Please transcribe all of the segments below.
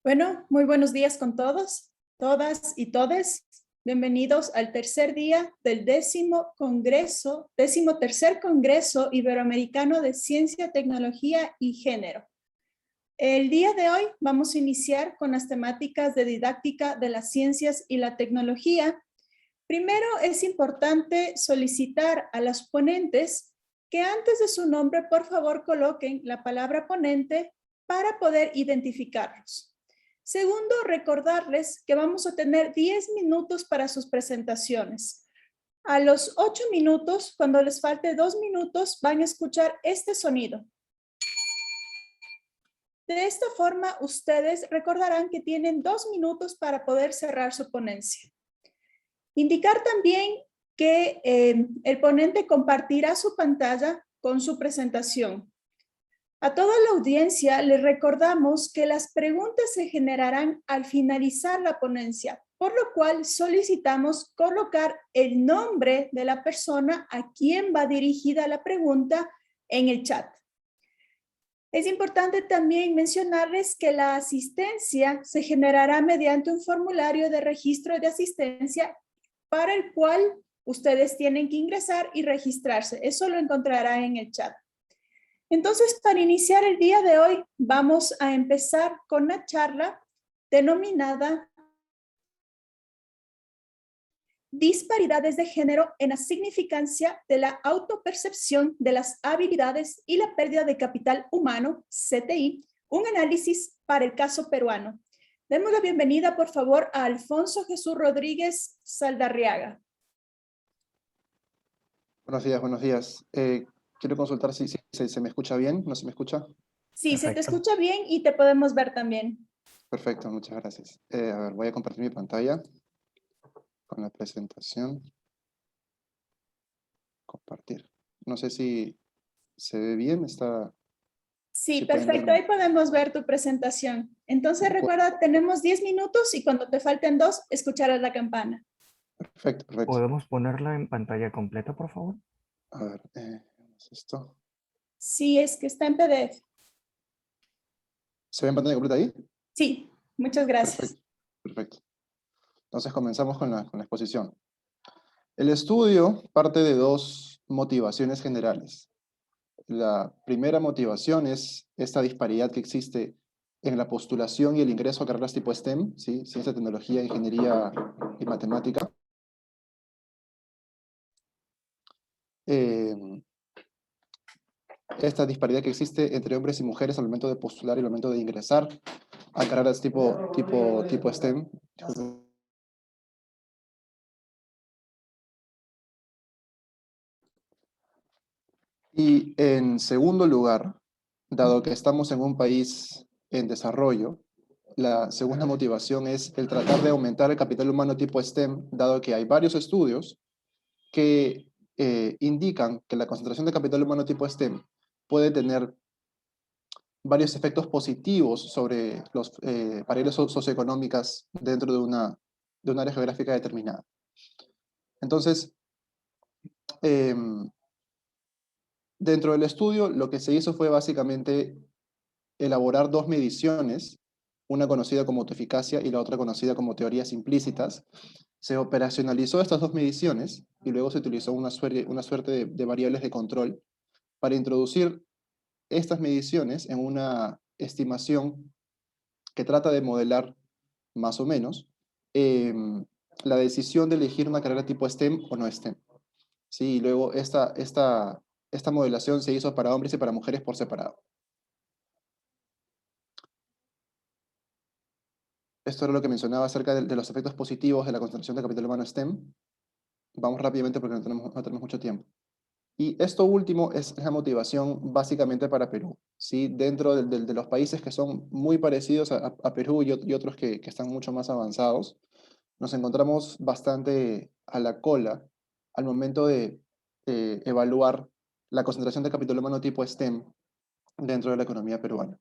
Bueno, muy buenos días con todos, todas y todes. Bienvenidos al tercer día del décimo tercer Congreso Iberoamericano de Ciencia, Tecnología y Género. El día de hoy vamos a iniciar con las temáticas de didáctica de las ciencias y la tecnología. Primero es importante solicitar a los ponentes que antes de su nombre, por favor, coloquen la palabra ponente para poder identificarlos. Segundo, recordarles que vamos a tener 10 minutos para sus presentaciones. A los 8 minutos, cuando les falte 2 minutos, van a escuchar este sonido. De esta forma, ustedes recordarán que tienen 2 minutos para poder cerrar su ponencia. Indicar también que el ponente compartirá su pantalla con su presentación. A toda la audiencia les recordamos que las preguntas se generarán al finalizar la ponencia, por lo cual solicitamos colocar el nombre de la persona a quien va dirigida la pregunta en el chat. Es importante también mencionarles que la asistencia se generará mediante un formulario de registro de asistencia para el cual ustedes tienen que ingresar y registrarse. Eso lo encontrarán en el chat. Entonces, para iniciar el día de hoy, vamos a empezar con una charla denominada Disparidades de género en la significancia de la autopercepción de las habilidades y la pérdida de capital humano, CTI, un análisis para el caso peruano. Demos la bienvenida, por favor, a Alfonso Jesús Rodríguez Saldarriaga. Buenos días, buenos días. Quiero consultar si se me escucha bien, ¿no se me escucha? Sí, Perfecto. se te escucha bien y te podemos ver también. Perfecto, muchas gracias. A ver, voy a compartir mi pantalla con la presentación. Compartir. No sé si se ve bien, está... Sí, si pueden perfecto. verme. Ahí podemos ver tu presentación. Entonces, recuerda, tenemos 10 minutos y cuando te falten 2, escucharás la campana. Perfecto, perfecto. ¿Podemos ponerla en pantalla completa, por favor? A ver, vamos a esto. Sí, es que está en PDF. ¿Se ve en pantalla completa ahí? Sí, muchas gracias. Perfecto, perfecto. Entonces comenzamos con la exposición. El estudio parte de dos motivaciones generales. La primera motivación es esta disparidad que existe en la postulación y el ingreso a carreras tipo STEM, ¿sí? Ciencia, tecnología, ingeniería y matemática. Esta disparidad que existe entre hombres y mujeres al momento de postular y al momento de ingresar a carreras tipo STEM. Y en segundo lugar, dado que estamos en un país en desarrollo, la segunda motivación es el tratar de aumentar el capital humano tipo STEM, dado que hay varios estudios que indican que la concentración de capital humano tipo STEM puede tener varios efectos positivos sobre las paredes socioeconómicas dentro de un área geográfica determinada. Entonces, dentro del estudio, lo que se hizo fue básicamente elaborar dos mediciones, una conocida como autoeficacia y la otra conocida como teorías implícitas. Se operacionalizó estas dos mediciones y luego se utilizó una suerte de variables de control para introducir estas mediciones en una estimación que trata de modelar más o menos la decisión de elegir una carrera tipo STEM o no STEM. Sí, y luego esta modelación se hizo para hombres y para mujeres por separado. Esto era lo que mencionaba acerca de los efectos positivos de la concentración de capital humano STEM. Vamos rápidamente porque no tenemos mucho tiempo. Y esto último es la motivación básicamente para Perú, ¿sí? Dentro de los países que son muy parecidos a Perú y otros que están mucho más avanzados, nos encontramos bastante a la cola al momento de evaluar la concentración de capital humano tipo STEM dentro de la economía peruana.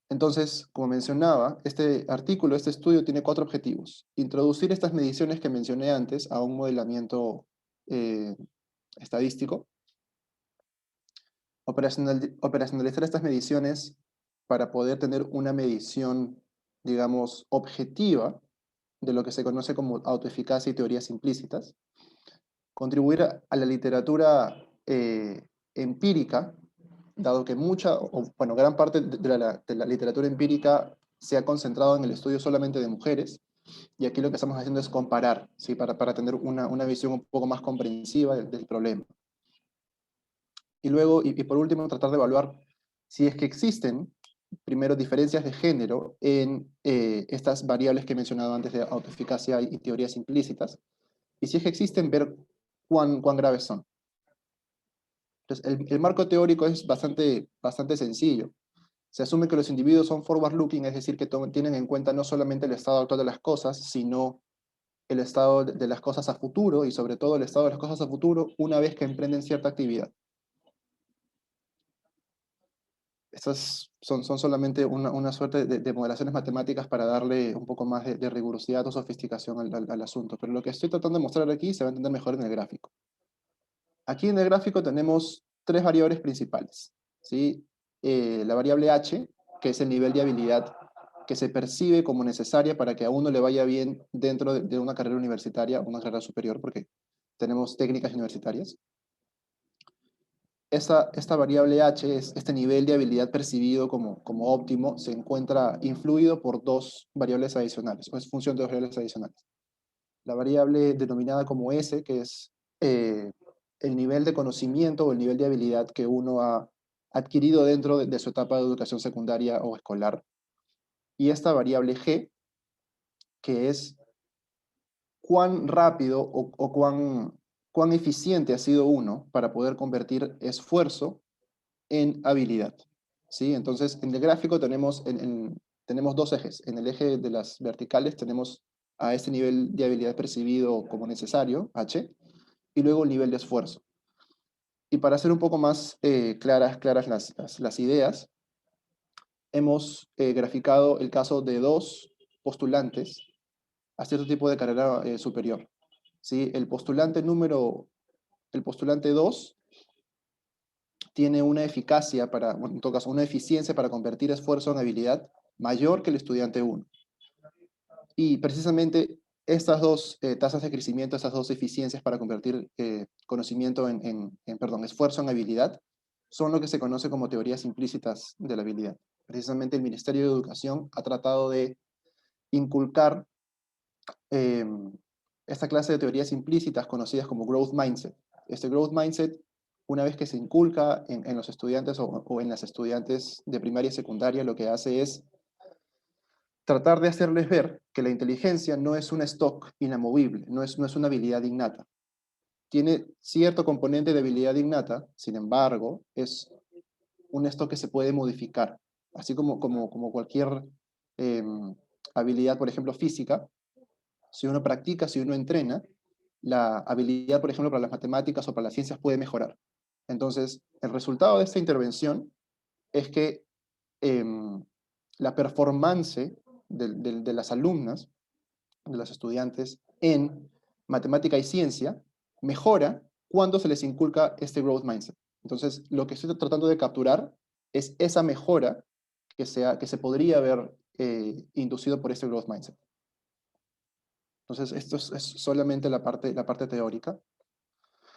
Entonces, como mencionaba, este artículo, este estudio tiene 4 objetivos. Introducir estas mediciones que mencioné antes a un modelamiento estadístico, operacionalizar estas mediciones para poder tener una medición, digamos, objetiva de lo que se conoce como autoeficacia y teorías implícitas, contribuir a la literatura empírica, dado que bueno, gran parte de la literatura empírica se ha concentrado en el estudio solamente de mujeres, y aquí lo que estamos haciendo es comparar, ¿sí? Para tener una visión un poco más comprensiva del problema. Y luego, y por último, tratar de evaluar si es que existen, primero, diferencias de género en estas variables que he mencionado antes de autoeficacia y teorías implícitas, y si es que existen, ver cuán graves son. Entonces, el marco teórico es bastante sencillo. Se asume que los individuos son forward-looking, es decir, que tienen en cuenta no solamente el estado actual de las cosas, sino el estado de las cosas a futuro, y sobre todo el estado de las cosas a futuro una vez que emprenden cierta actividad. Estas son solamente una suerte de modelaciones matemáticas para darle un poco más de rigurosidad o sofisticación al asunto, pero lo que estoy tratando de mostrar aquí se va a entender mejor en el gráfico. Aquí en el gráfico tenemos tres variables principales, ¿sí? La variable h, que es el nivel de habilidad que se percibe como necesaria para que a uno le vaya bien dentro de una carrera universitaria, una carrera superior, porque tenemos técnicas universitarias. Esta variable h, es este nivel de habilidad percibido como óptimo, se encuentra influido por dos variables adicionales, o es función de dos variables adicionales. La variable denominada como s, que es el nivel de conocimiento o el nivel de habilidad que uno ha adquirido dentro de su etapa de educación secundaria o escolar. Y esta variable g, que es cuán rápido o cuán eficiente ha sido uno para poder convertir esfuerzo en habilidad. ¿Sí? Entonces, en el gráfico tenemos dos ejes. En el eje de las verticales tenemos a este nivel de habilidad percibido como necesario, h, y luego el nivel de esfuerzo. Y para hacer un poco más claras las ideas, hemos graficado el caso de dos postulantes a cierto tipo de carrera superior. ¿Sí? El postulante 2 tiene una eficacia bueno, en todo caso, una eficiencia para convertir esfuerzo en habilidad mayor que el estudiante 1. Y precisamente estas dos tasas de crecimiento, estas dos eficiencias para convertir conocimiento esfuerzo en habilidad, son lo que se conoce como teorías implícitas de la habilidad. Precisamente el Ministerio de Educación ha tratado de inculcar esta clase de teorías implícitas conocidas como growth mindset. Este growth mindset, una vez que se inculca en los estudiantes o en las estudiantes de primaria y secundaria, lo que hace es tratar de hacerles ver que la inteligencia no es un stock inamovible, no es una habilidad innata. Tiene cierto componente de habilidad innata, sin embargo, es un stock que se puede modificar. Así como cualquier habilidad, por ejemplo, física, si uno practica, si uno entrena, la habilidad, por ejemplo, para las matemáticas o para las ciencias puede mejorar. Entonces, el resultado de esta intervención es que la performance de las alumnas, de los estudiantes en matemática y ciencia, mejora cuando se les inculca este growth mindset. Entonces, lo que estoy tratando de capturar es esa mejora que se podría haber inducido por este growth mindset. Entonces, esto es solamente la parte teórica.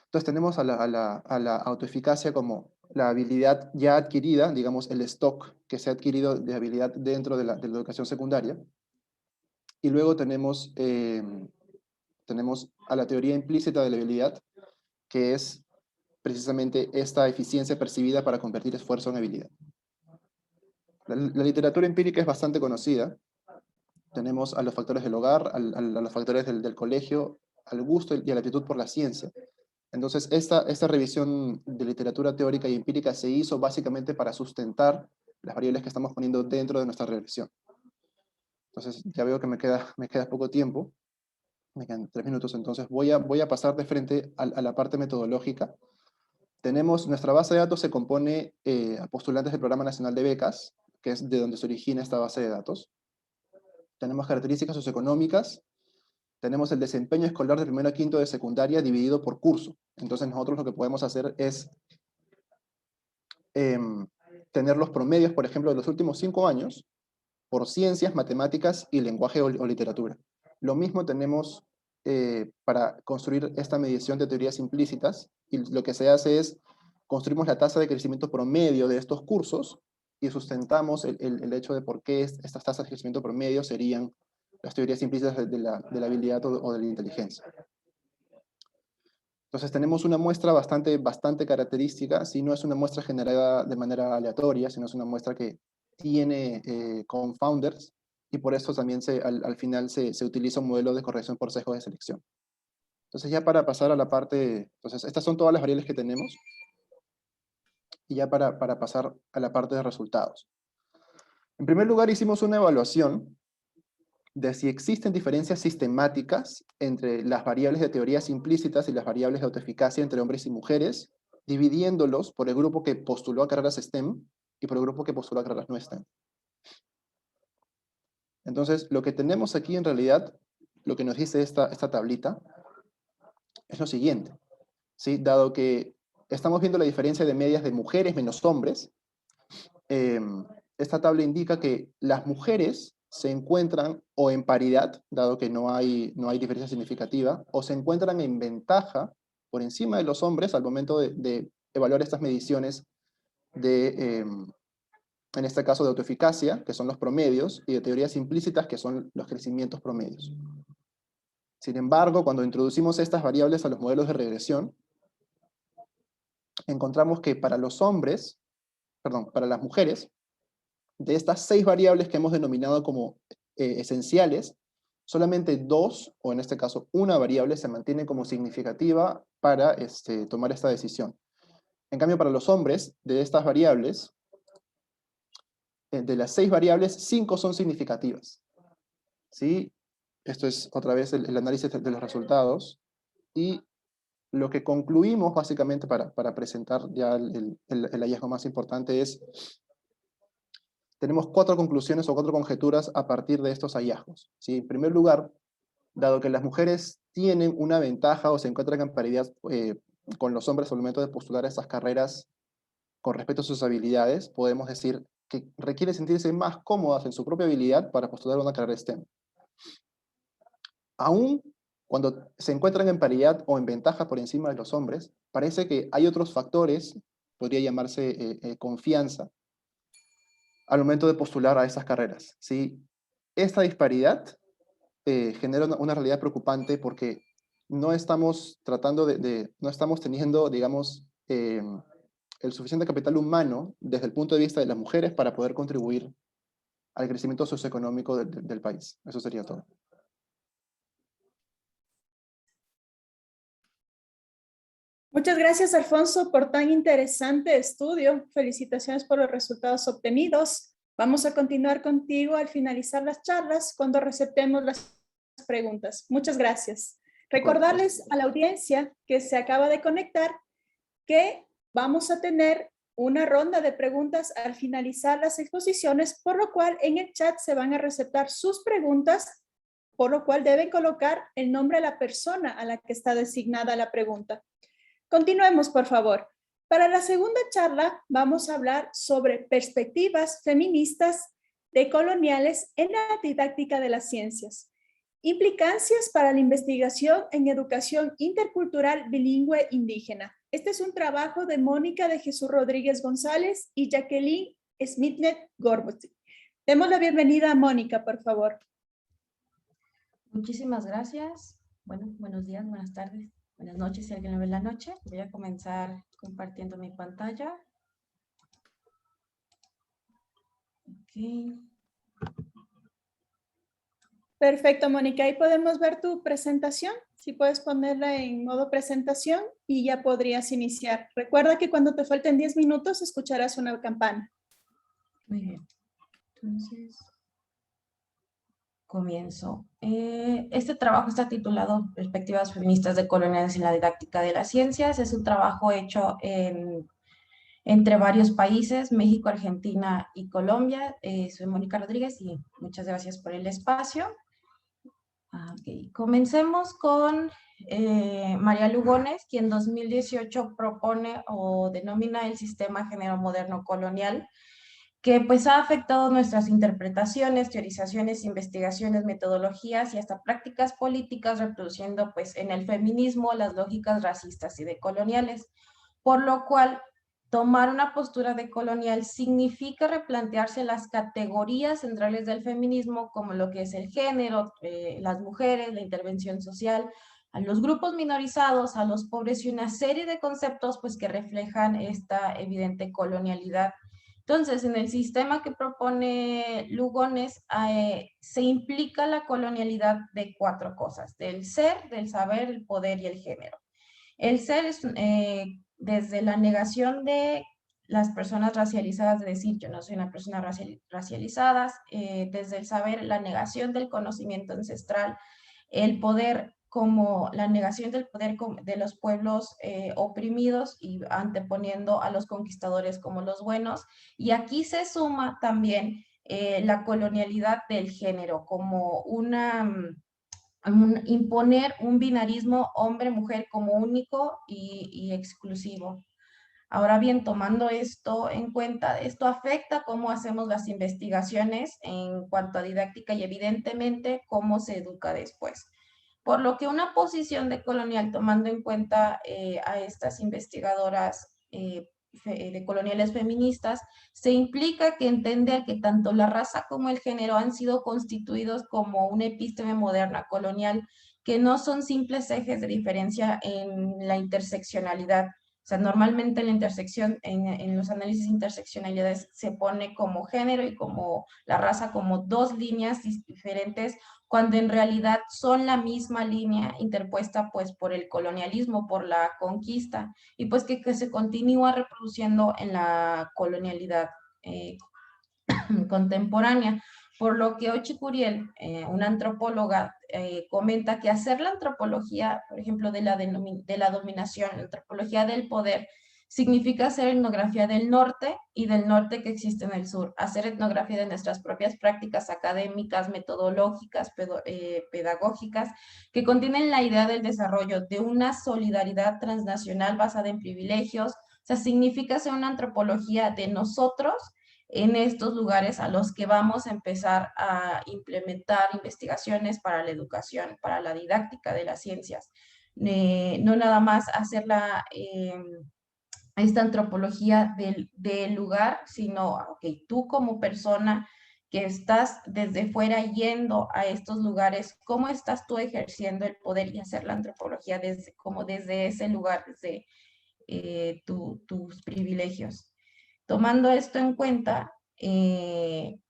Entonces, tenemos a la autoeficacia como la habilidad ya adquirida, digamos, el stock que se ha adquirido de habilidad dentro de la educación secundaria. Y luego tenemos a la teoría implícita de la habilidad, que es precisamente esta eficiencia percibida para convertir esfuerzo en habilidad. La literatura empírica es bastante conocida. Tenemos a los factores del hogar, a los factores del colegio, al gusto y a la aptitud por la ciencia. Entonces, esta revisión de literatura teórica y empírica se hizo básicamente para sustentar las variables que estamos poniendo dentro de nuestra revisión. Entonces, ya veo que me queda poco tiempo. Me quedan 3 minutos, entonces voy a pasar de frente a la parte metodológica. Nuestra base de datos se compone a postulantes del Programa Nacional de Becas, que es de donde se origina esta base de datos. Tenemos características socioeconómicas, tenemos el desempeño escolar de primero a quinto de secundaria dividido por curso. Entonces nosotros lo que podemos hacer es tener los promedios, por ejemplo, de los últimos 5 años por ciencias, matemáticas y lenguaje o literatura. Lo mismo tenemos para construir esta medición de teorías implícitas, y lo que se hace es, construimos la tasa de crecimiento promedio de estos cursos y sustentamos el hecho de por qué estas tasas de crecimiento promedio serían las teorías implícitas de la habilidad o de la inteligencia. Entonces tenemos una muestra bastante característica, si no es una muestra generada de manera aleatoria, sino es una muestra que tiene confounders, y por eso también al final se utiliza un modelo de corrección por sesgo de selección. Entonces ya para pasar a la parte, entonces estas son todas las variables que tenemos, y ya para pasar a la parte de resultados. En primer lugar hicimos una evaluación de si existen diferencias sistemáticas entre las variables de teorías implícitas y las variables de autoeficacia entre hombres y mujeres, dividiéndolos por el grupo que postuló a carreras STEM y por el grupo que postuló a carreras no STEM. Entonces, lo que tenemos aquí en realidad, lo que nos dice esta tablita, es lo siguiente, ¿sí? Dado que estamos viendo la diferencia de medias de mujeres menos hombres, esta tabla indica que las mujeres se encuentran o en paridad, dado que no hay diferencia significativa, o se encuentran en ventaja por encima de los hombres al momento de evaluar estas mediciones en este caso de autoeficacia, que son los promedios, y de teorías implícitas, que son los crecimientos promedios. Sin embargo, cuando introducimos estas variables a los modelos de regresión, encontramos que para las mujeres, de estas 6 variables que hemos denominado como esenciales, solamente 2, o en este caso una variable, se mantiene como significativa para tomar esta decisión. En cambio, para los hombres, de estas variables, de las 6 variables, 5 son significativas. ¿Sí? Esto es otra vez el análisis de los resultados. Y lo que concluimos básicamente para presentar ya el hallazgo más importante es, tenemos 4 conclusiones o 4 conjeturas a partir de estos hallazgos. ¿Sí? En primer lugar, dado que las mujeres tienen una ventaja o se encuentran en paridad con los hombres al momento de postular a estas carreras con respecto a sus habilidades, podemos decir que requiere sentirse más cómodas en su propia habilidad para postular una carrera STEM. Aún cuando se encuentran en paridad o en ventaja por encima de los hombres, parece que hay otros factores, podría llamarse confianza, al momento de postular a esas carreras. ¿Sí? Esta disparidad genera una realidad preocupante porque no estamos no estamos teniendo, digamos, el suficiente capital humano desde el punto de vista de las mujeres para poder contribuir al crecimiento socioeconómico del país. Eso sería todo. Muchas gracias, Alfonso, por tan interesante estudio. Felicitaciones por los resultados obtenidos. Vamos a continuar contigo al finalizar las charlas cuando receptemos las preguntas. Muchas gracias. Recordarles a la audiencia que se acaba de conectar que vamos a tener una ronda de preguntas al finalizar las exposiciones, por lo cual en el chat se van a receptar sus preguntas, por lo cual deben colocar el nombre de la persona a la que está designada la pregunta. Continuemos, por favor. Para la segunda charla vamos a hablar sobre perspectivas feministas decoloniales en la didáctica de las ciencias. Implicancias para la investigación en educación intercultural bilingüe indígena. Este es un trabajo de Mónica de Jesús Rodríguez González y Jacqueline Smitnet-Gorbuty. Demos la bienvenida a Mónica, por favor. Muchísimas gracias. Bueno, buenos días, buenas tardes, buenas noches, si alguien lo ve en la noche. Voy a comenzar compartiendo mi pantalla. Ok. Perfecto, Mónica. Ahí podemos ver tu presentación. Si puedes ponerla en modo presentación y ya podrías iniciar. Recuerda que cuando te falten 10 minutos escucharás una campana. Muy bien. Entonces, comienzo. Este trabajo está titulado Perspectivas feministas decoloniales en la didáctica de las ciencias. Es un trabajo hecho entre varios países, México, Argentina y Colombia. Soy Mónica Rodríguez y muchas gracias por el espacio. Ok, comencemos con María Lugones, quien en 2018 propone o denomina el sistema género moderno colonial, que pues ha afectado nuestras interpretaciones, teorizaciones, investigaciones, metodologías y hasta prácticas políticas, reproduciendo pues en el feminismo las lógicas racistas y decoloniales, por lo cual tomar una postura decolonial significa replantearse las categorías centrales del feminismo, como lo que es el género, las mujeres, la intervención social, a los grupos minorizados, a los pobres y una serie de conceptos pues que reflejan esta evidente colonialidad. Entonces, en el sistema que propone Lugones, se implica la colonialidad de 4 cosas: del ser, del saber, el poder y el género. El ser es desde la negación de las personas racializadas, de decir yo no soy una persona racializada, desde el saber, la negación del conocimiento ancestral, el poder como la negación del poder de los pueblos oprimidos y anteponiendo a los conquistadores como los buenos. Y aquí se suma también la colonialidad del género como imponer un binarismo hombre-mujer como único y exclusivo. Ahora bien, tomando esto en cuenta, esto afecta cómo hacemos las investigaciones en cuanto a didáctica y evidentemente cómo se educa después. Por lo que una posición decolonial, tomando en cuenta a estas investigadoras de coloniales feministas, se implica que entender que tanto la raza como el género han sido constituidos como una epísteme moderna colonial, que no son simples ejes de diferencia en la interseccionalidad. O sea, normalmente la intersección, en los análisis de interseccionalidades se pone como género y como la raza como 2 líneas diferentes, cuando en realidad son la misma línea interpuesta pues por el colonialismo, por la conquista, y pues que se continúa reproduciendo en la colonialidad contemporánea. Por lo que Ochi Curiel, una antropóloga, comenta que hacer la antropología, por ejemplo, de la dominación, la antropología del poder, significa hacer etnografía del norte y del norte que existe en el sur, hacer etnografía de nuestras propias prácticas académicas, metodológicas, pedagógicas, que contienen la idea del desarrollo de una solidaridad transnacional basada en privilegios. O sea, significa hacer una antropología de nosotros en estos lugares a los que vamos a empezar a implementar investigaciones para la educación, para la didáctica de las ciencias. No nada más hacer esta antropología del lugar, sino, ok, tú como persona que estás desde fuera yendo a estos lugares, ¿cómo estás tú ejerciendo el poder y hacer la antropología desde ese lugar, desde tus privilegios? Tomando esto en cuenta,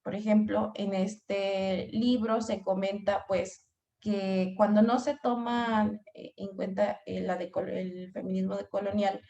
por ejemplo, en este libro se comenta pues que cuando no se toma en cuenta el feminismo decolonial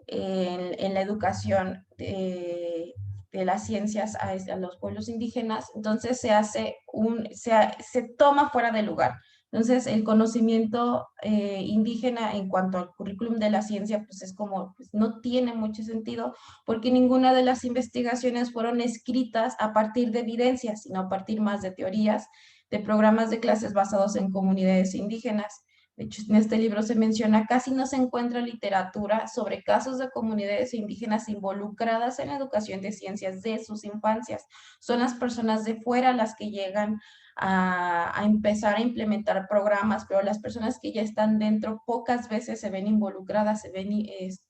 en la educación de las ciencias a los pueblos indígenas, entonces se toma fuera de lugar. Entonces, el conocimiento indígena en cuanto al currículum de la ciencia, pues es como, pues no tiene mucho sentido, porque ninguna de las investigaciones fueron escritas a partir de evidencias, sino a partir más de teorías, de programas de clases basados en comunidades indígenas. De hecho, en este libro se menciona, casi no se encuentra literatura sobre casos de comunidades indígenas involucradas en la educación de ciencias de sus infancias. Son las personas de fuera las que llegan a empezar a implementar programas, pero las personas que ya están dentro pocas veces se ven involucradas, se ven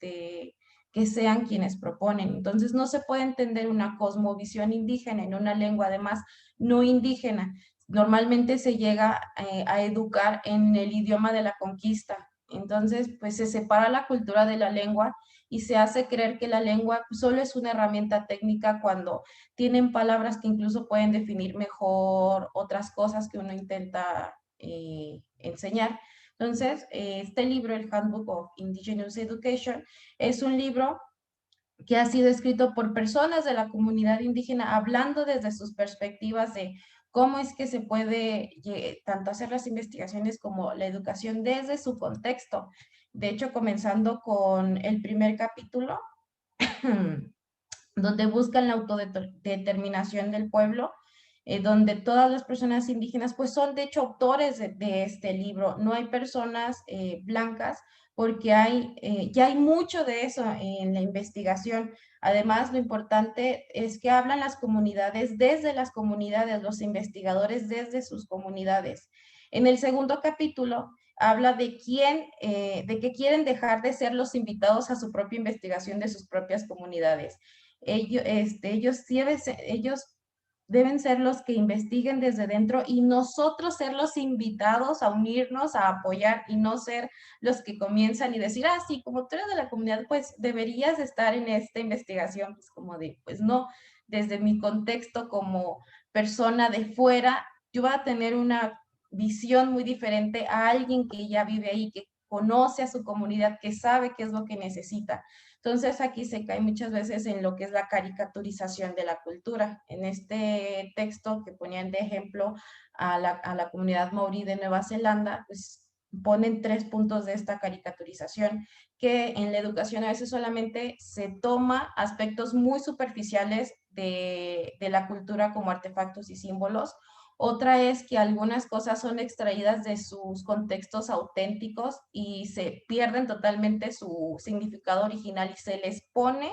que sean quienes proponen. Entonces no se puede entender una cosmovisión indígena en una lengua además no indígena. Normalmente se llega a educar en el idioma de la conquista. Entonces, pues se separa la cultura de la lengua y se hace creer que la lengua solo es una herramienta técnica cuando tienen palabras que incluso pueden definir mejor otras cosas que uno intenta enseñar. Entonces, este libro, el Handbook of Indigenous Education, es un libro que ha sido escrito por personas de la comunidad indígena hablando desde sus perspectivas de cómo es que se puede tanto hacer las investigaciones como la educación desde su contexto. De hecho, comenzando con el primer capítulo, donde buscan la autodeterminación del pueblo, donde todas las personas indígenas pues son de hecho autores de este libro. No hay personas blancas porque ya hay mucho de eso en la investigación. Además, lo importante es que hablan las comunidades desde las comunidades, los investigadores desde sus comunidades. En el segundo capítulo habla de que quieren dejar de ser los invitados a su propia investigación de sus propias comunidades. Ellos deben ser los que investiguen desde dentro y nosotros ser los invitados a unirnos, a apoyar y no ser los que comienzan y decir, ah, sí, como tú eres de la comunidad, pues deberías estar en esta investigación, pues como de, pues no, desde mi contexto como persona de fuera, yo voy a tener una visión muy diferente a alguien que ya vive ahí, que conoce a su comunidad, que sabe qué es lo que necesita. Entonces aquí se cae muchas veces en lo que es la caricaturización de la cultura. En este texto que ponían de ejemplo a la comunidad maorí de Nueva Zelanda, pues ponen 3 puntos de esta caricaturización, que en la educación a veces solamente se toma aspectos muy superficiales de la cultura como artefactos y símbolos. Otra es que algunas cosas son extraídas de sus contextos auténticos y se pierden totalmente su significado original y se les pone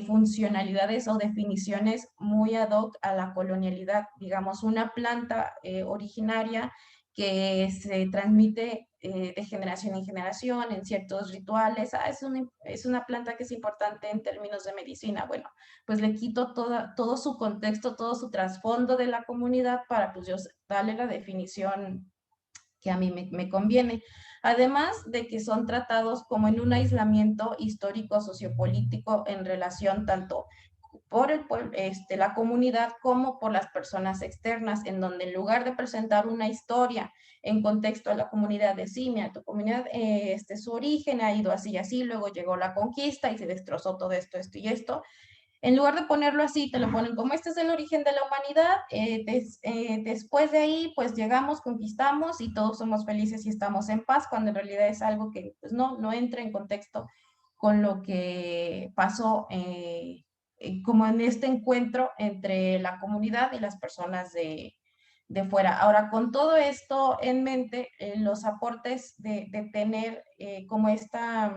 funcionalidades o definiciones muy ad hoc a la colonialidad. Digamos, una planta originaria que se transmite de generación en generación en ciertos rituales. Ah, es una planta que es importante en términos de medicina. Bueno, pues le quito todo su contexto, todo su trasfondo de la comunidad para pues yo darle la definición que a mí me conviene. Además de que son tratados como en un aislamiento histórico, sociopolítico, en relación tanto por la comunidad como por las personas externas, en donde en lugar de presentar una historia en contexto a la comunidad de sí, mira, tu comunidad, su origen ha ido así y así, luego llegó la conquista y se destrozó todo esto, esto y esto, en lugar de ponerlo así, te lo ponen como este es el origen de la humanidad, después de ahí pues llegamos, conquistamos y todos somos felices y estamos en paz, cuando en realidad es algo que pues no entra en contexto con lo que pasó como en este encuentro entre la comunidad y las personas de fuera. Ahora, con todo esto en mente, los aportes de tener como esta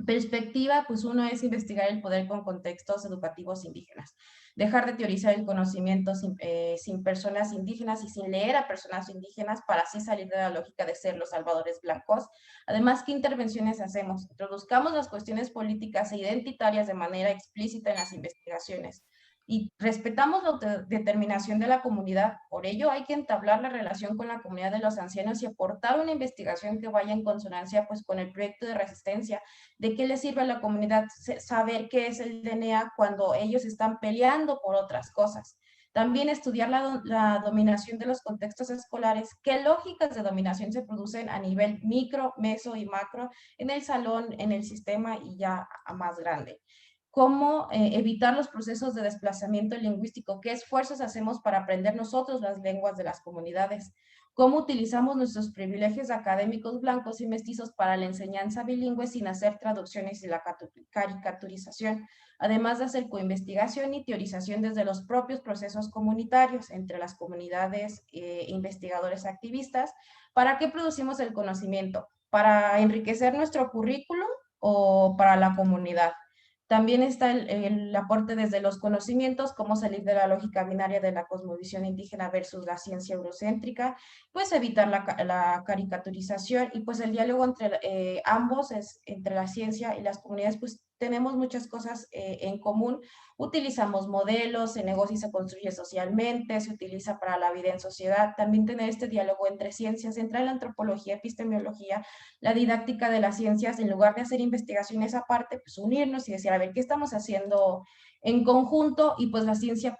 perspectiva, pues uno es investigar el poder con contextos educativos indígenas, dejar de teorizar el conocimiento sin personas indígenas y sin leer a personas indígenas para así salir de la lógica de ser los salvadores blancos. Además, ¿qué intervenciones hacemos? Introduzcamos las cuestiones políticas e identitarias de manera explícita en las investigaciones y respetamos la autodeterminación de la comunidad. Por ello, hay que entablar la relación con la comunidad de los ancianos y aportar una investigación que vaya en consonancia pues, con el proyecto de resistencia. ¿De qué le sirve a la comunidad saber qué es el DNA cuando ellos están peleando por otras cosas? También estudiar la dominación de los contextos escolares, qué lógicas de dominación se producen a nivel micro, meso y macro en el salón, en el sistema y ya a más grande. Cómo evitar los procesos de desplazamiento lingüístico, qué esfuerzos hacemos para aprender nosotros las lenguas de las comunidades, cómo utilizamos nuestros privilegios académicos blancos y mestizos para la enseñanza bilingüe sin hacer traducciones y la caricaturización, además de hacer coinvestigación y teorización desde los propios procesos comunitarios entre las comunidades investigadores activistas. ¿Para qué producimos el conocimiento? ¿Para enriquecer nuestro currículum o para la comunidad? También está el aporte desde los conocimientos, cómo salir de la lógica binaria de la cosmovisión indígena versus la ciencia eurocéntrica, pues evitar la caricaturización y pues el diálogo entre ambos, entre la ciencia y las comunidades, pues tenemos muchas cosas en común. Utilizamos modelos, se negocia y se construye socialmente, se utiliza para la vida en sociedad. También tener este diálogo entre ciencias, entre la antropología, epistemología, la didáctica de las ciencias, en lugar de hacer investigaciones aparte, pues unirnos y decir, a ver, ¿qué estamos haciendo en conjunto? Y pues la ciencia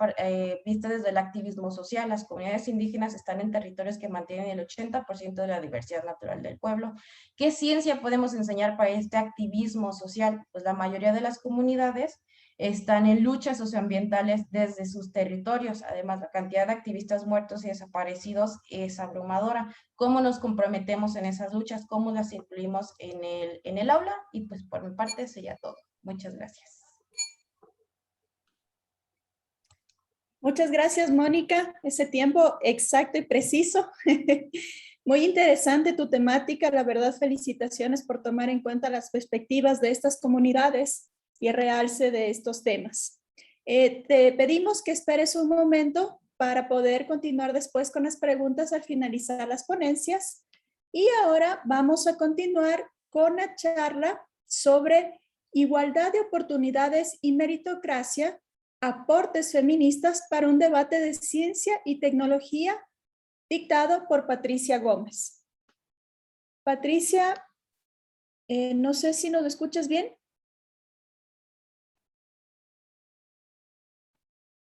vista desde el activismo social. Las comunidades indígenas están en territorios que mantienen el 80% de la diversidad natural del pueblo. ¿Qué ciencia podemos enseñar para este activismo social? Pues la mayoría de las comunidades están en luchas socioambientales desde sus territorios. Además, la cantidad de activistas muertos y desaparecidos es abrumadora. ¿Cómo nos comprometemos en esas luchas? ¿Cómo las incluimos en el aula? Y pues por mi parte sería todo. Muchas gracias. Muchas gracias, Mónica. Ese tiempo exacto y preciso. Muy interesante tu temática. La verdad, felicitaciones por tomar en cuenta las perspectivas de estas comunidades y el realce de estos temas. Te pedimos que esperes un momento para poder continuar después con las preguntas al finalizar las ponencias. Y ahora vamos a continuar con la charla sobre igualdad de oportunidades y meritocracia, aportes feministas para un debate de ciencia y tecnología, dictado por Patricia Gómez. Patricia, no sé si nos escuchas bien.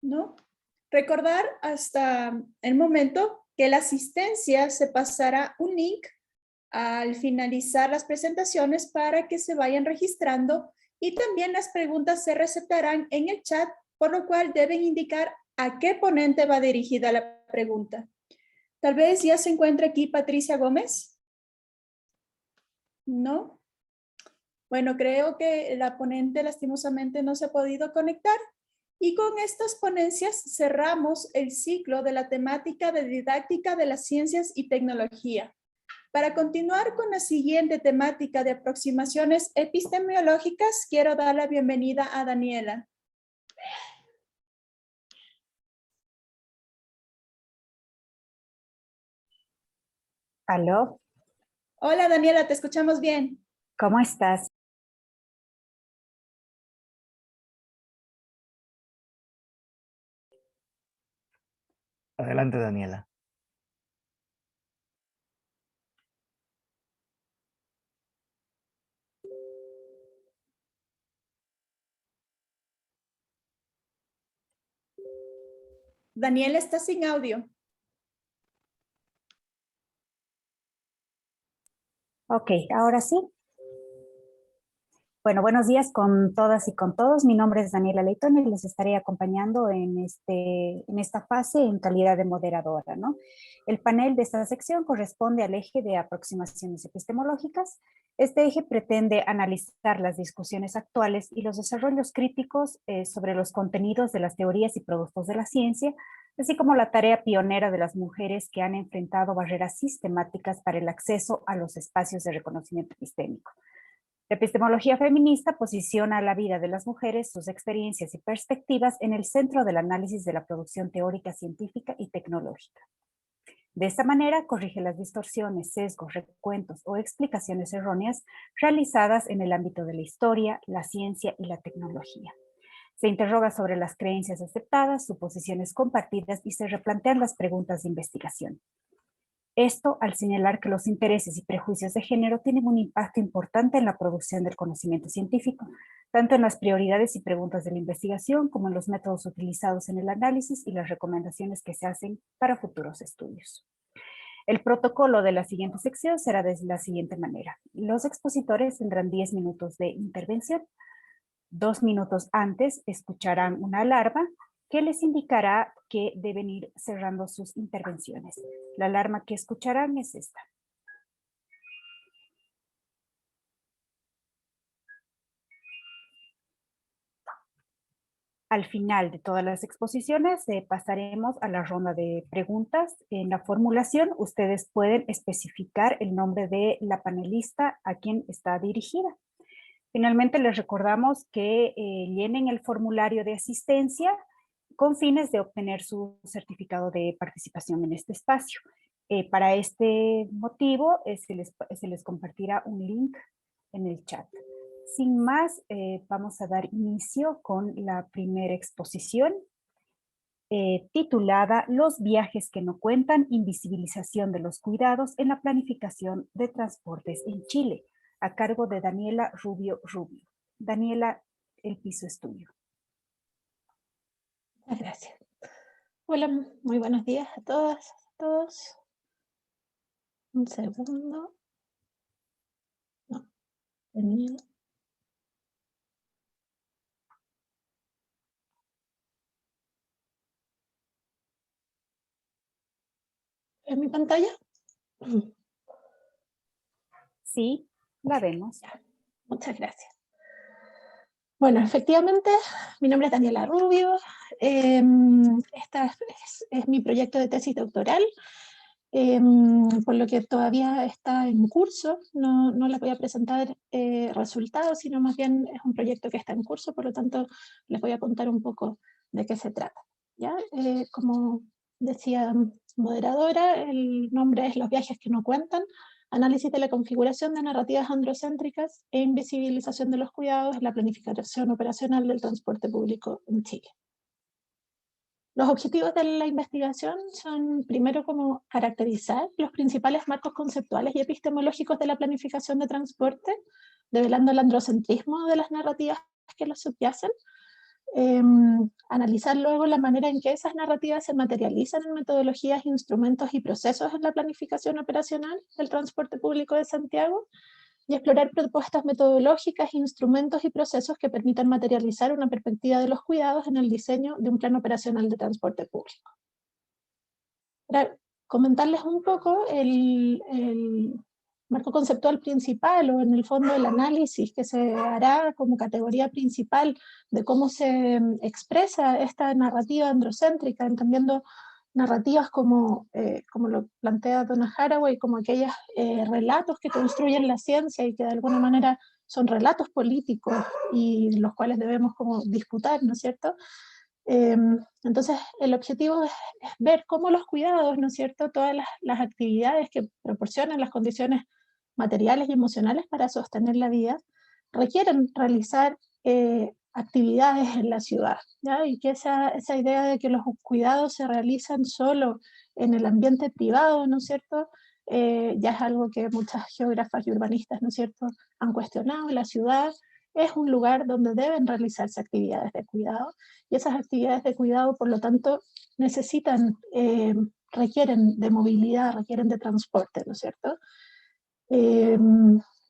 ¿No? Recordar hasta el momento que la asistencia se pasará un link al finalizar las presentaciones para que se vayan registrando y también las preguntas se recetarán en el chat, por lo cual deben indicar a qué ponente va dirigida la pregunta. Tal vez ya se encuentra aquí Patricia Gómez. ¿No? Bueno, creo que la ponente lastimosamente no se ha podido conectar. Y con estas ponencias cerramos el ciclo de la temática de didáctica de las ciencias y tecnología. Para continuar con la siguiente temática de aproximaciones epistemológicas, quiero dar la bienvenida a Daniela. Aló, Hola Daniela, te escuchamos bien. ¿cómo estás? Adelante, Daniela. Daniela está sin audio. Ok, ahora sí. Bueno, buenos días con todas y con todos. Mi nombre es Daniela Leitón y les estaré acompañando en esta fase en calidad de moderadora, ¿no? El panel de esta sección corresponde al eje de aproximaciones epistemológicas. Este eje pretende analizar las discusiones actuales y los desarrollos críticos sobre los contenidos de las teorías y productos de la ciencia, así como la tarea pionera de las mujeres que han enfrentado barreras sistemáticas para el acceso a los espacios de reconocimiento epistémico. La epistemología feminista posiciona la vida de las mujeres, sus experiencias y perspectivas en el centro del análisis de la producción teórica, científica y tecnológica. De esta manera, corrige las distorsiones, sesgos, recuentos o explicaciones erróneas realizadas en el ámbito de la historia, la ciencia y la tecnología. Se interroga sobre las creencias aceptadas, suposiciones compartidas y se replantean las preguntas de investigación. Esto al señalar que los intereses y prejuicios de género tienen un impacto importante en la producción del conocimiento científico, tanto en las prioridades y preguntas de la investigación como en los métodos utilizados en el análisis y las recomendaciones que se hacen para futuros estudios. El protocolo de la siguiente sección será de la siguiente manera. Los expositores tendrán 10 minutos de intervención. 2 minutos antes escucharán una alarma que les indicará que deben ir cerrando sus intervenciones. La alarma que escucharán es esta. Al final de todas las exposiciones pasaremos a la ronda de preguntas. En la formulación ustedes pueden especificar el nombre de la panelista a quien está dirigida. Finalmente les recordamos que llenen el formulario de asistencia con fines de obtener su certificado de participación en este espacio. Para este motivo se les compartirá un link en el chat. Sin más, vamos a dar inicio con la primera exposición titulada Los viajes que no cuentan, invisibilización de los cuidados en la planificación de transportes en Chile, a cargo de Daniela Rubio Rubio. Daniela, el piso es tuyo. Muchas gracias. Hola, muy buenos días a todas, a todos. Un segundo. No, Daniela. ¿En mi pantalla? Sí, la vemos. Muchas gracias. Bueno, efectivamente, mi nombre es Daniela Rubio, Esta es mi proyecto de tesis doctoral, por lo que todavía está en curso. No les voy a presentar resultados, sino más bien es un proyecto que está en curso, por lo tanto les voy a contar un poco de qué se trata. ¿Ya? Como decía moderadora, el nombre es Los viajes que no cuentan, análisis de la configuración de narrativas androcéntricas e invisibilización de los cuidados en la planificación operacional del transporte público en Chile. Los objetivos de la investigación son, primero, como caracterizar los principales marcos conceptuales y epistemológicos de la planificación de transporte, develando el androcentrismo de las narrativas que los subyacen. Analizar luego la manera en que esas narrativas se materializan en metodologías, instrumentos y procesos en la planificación operacional del transporte público de Santiago, y explorar propuestas metodológicas, instrumentos y procesos que permitan materializar una perspectiva de los cuidados en el diseño de un plan operacional de transporte público. Para comentarles un poco el marco conceptual principal, o en el fondo el análisis que se hará como categoría principal de cómo se expresa esta narrativa androcéntrica, entendiendo narrativas como lo plantea Donna Haraway, como aquellos relatos que construyen la ciencia y que de alguna manera son relatos políticos y los cuales debemos como disputar, ¿no es cierto? Entonces el objetivo es ver cómo los cuidados, ¿no es cierto?, todas las actividades que proporcionan las condiciones materiales y emocionales para sostener la vida, requieren realizar actividades en la ciudad, ¿ya? Y que esa idea de que los cuidados se realizan solo en el ambiente privado, ¿no es cierto?, ya es algo que muchas geógrafas y urbanistas, ¿no es cierto?, han cuestionado. La ciudad es un lugar donde deben realizarse actividades de cuidado, y esas actividades de cuidado, por lo tanto, requieren de movilidad, requieren de transporte, ¿no es cierto?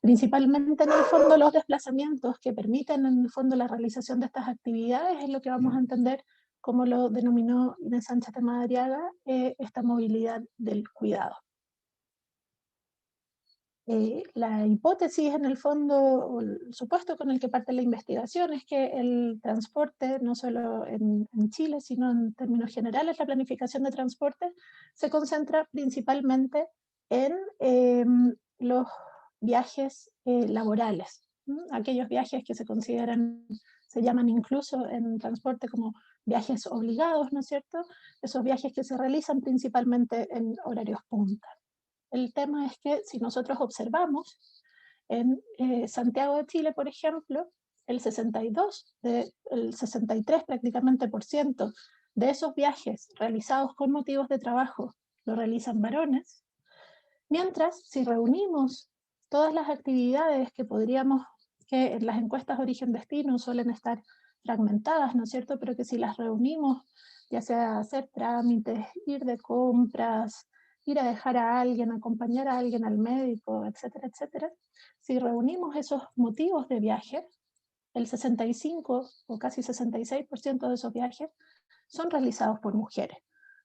Principalmente en el fondo los desplazamientos que permiten en el fondo la realización de estas actividades es lo que vamos a entender, como lo denominó Inés Sánchez de Madariaga, esta movilidad del cuidado. La hipótesis en el fondo, o el supuesto con el que parte la investigación, es que el transporte, no solo en Chile, sino en términos generales, la planificación de transporte se concentra principalmente en los viajes laborales, ¿no? Aquellos viajes que se llaman incluso en transporte como viajes obligados, ¿no es cierto? Esos viajes que se realizan principalmente en horarios punta. El tema es que si nosotros observamos en Santiago de Chile, por ejemplo, el 63 prácticamente % de esos viajes realizados con motivos de trabajo lo realizan varones, mientras si reunimos todas las actividades que en las encuestas origen-destino suelen estar fragmentadas, ¿no es cierto?, pero que si las reunimos, ya sea hacer trámites, ir de compras, ir a dejar a alguien, acompañar a alguien al médico, etcétera, etcétera, si reunimos esos motivos de viaje, el 65 o casi 66% de esos viajes son realizados por mujeres.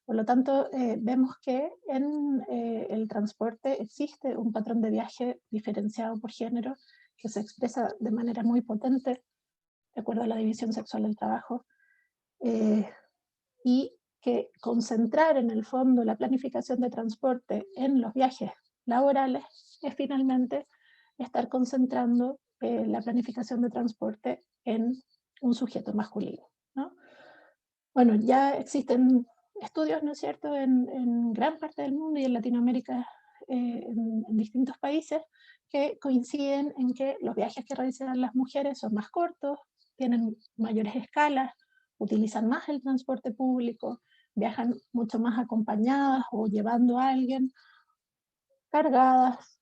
Por lo tanto, vemos que en el transporte existe un patrón de viaje diferenciado por género que se expresa de manera muy potente de acuerdo a la división sexual del trabajo, y que concentrar en el fondo la planificación de transporte en los viajes laborales es finalmente estar concentrando la planificación de transporte en un sujeto masculino, ¿no? Bueno, ya existen estudios, ¿no es cierto?, en gran parte del mundo y en Latinoamérica, en distintos países, que coinciden en que los viajes que realizan las mujeres son más cortos, tienen mayores escalas, utilizan más el transporte público, viajan mucho más acompañadas o llevando a alguien, cargadas,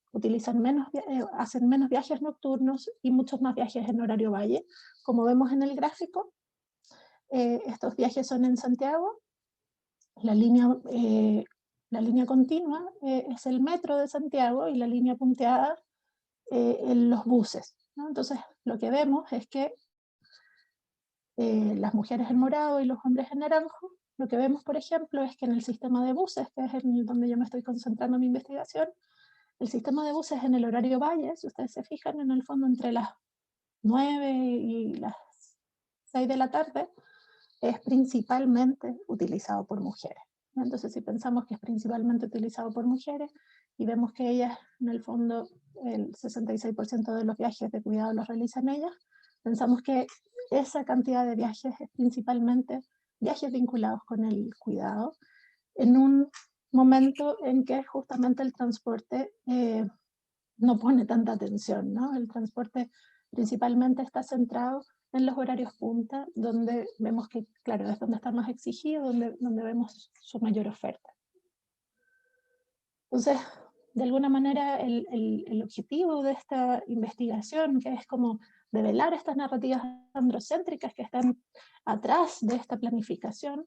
hacen menos viajes nocturnos y muchos más viajes en horario valle. Como vemos en el gráfico, estos viajes son en Santiago. La línea continua es el metro de Santiago, y la línea punteada en los buses, ¿no? Entonces lo que vemos es que las mujeres en morado y los hombres en naranjo, lo que vemos, por ejemplo, es que en el sistema de buses, que es donde yo me estoy concentrando en mi investigación, el sistema de buses en el horario valle, si ustedes se fijan, en el fondo entre las 9 y las 6 de la tarde, es principalmente utilizado por mujeres. Entonces, si pensamos que es principalmente utilizado por mujeres y vemos que ellas, en el fondo, el 66% de los viajes de cuidado los realizan ellas, pensamos que esa cantidad de viajes es principalmente viajes vinculados con el cuidado, en un momento en que justamente el transporte no pone tanta atención, ¿no? El transporte principalmente está centrado en los horarios punta, donde vemos que, claro, es donde está más exigido, donde vemos su mayor oferta. Entonces, de alguna manera, el objetivo de esta investigación, que es como develar estas narrativas androcéntricas que están atrás de esta planificación,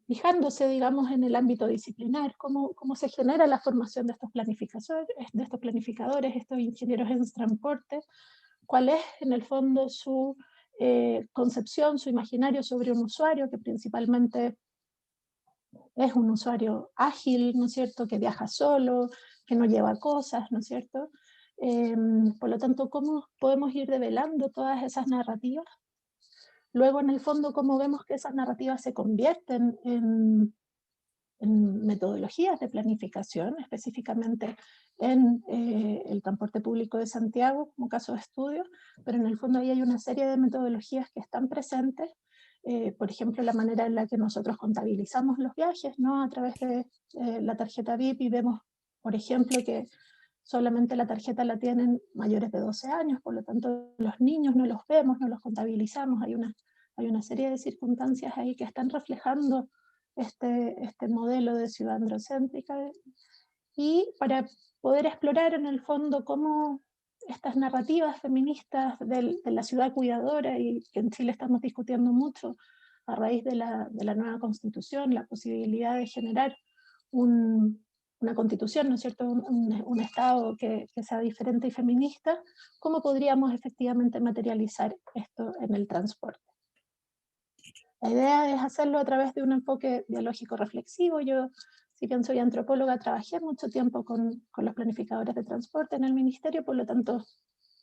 fijándose, digamos, en el ámbito disciplinar, cómo se genera la formación de estos planificadores, estos ingenieros en transporte, cuál es, en el fondo, su concepción, su imaginario sobre un usuario que principalmente es un usuario ágil, ¿no es cierto?, que viaja solo, que no lleva cosas, ¿no es cierto? Por lo tanto, ¿cómo podemos ir develando todas esas narrativas? Luego, en el fondo, cómo vemos que esas narrativas se convierten en metodologías de planificación, específicamente en el transporte público de Santiago, como caso de estudio, pero en el fondo ahí hay una serie de metodologías que están presentes, por ejemplo, la manera en la que nosotros contabilizamos los viajes, ¿no? A través de la tarjeta VIP, y vemos, por ejemplo, que solamente la tarjeta la tienen mayores de 12 años, por lo tanto los niños no los vemos, no los contabilizamos, hay una serie de circunstancias ahí que están reflejando este modelo de ciudad androcéntrica, y para poder explorar en el fondo cómo estas narrativas feministas de la ciudad cuidadora, y que en Chile estamos discutiendo mucho a raíz de la nueva constitución, la posibilidad de generar una constitución, ¿no es cierto?, un Estado que sea diferente y feminista, cómo podríamos efectivamente materializar esto en el transporte. La idea es hacerlo a través de un enfoque dialógico reflexivo. Yo, si bien soy antropóloga, trabajé mucho tiempo con los planificadores de transporte en el ministerio, por lo tanto,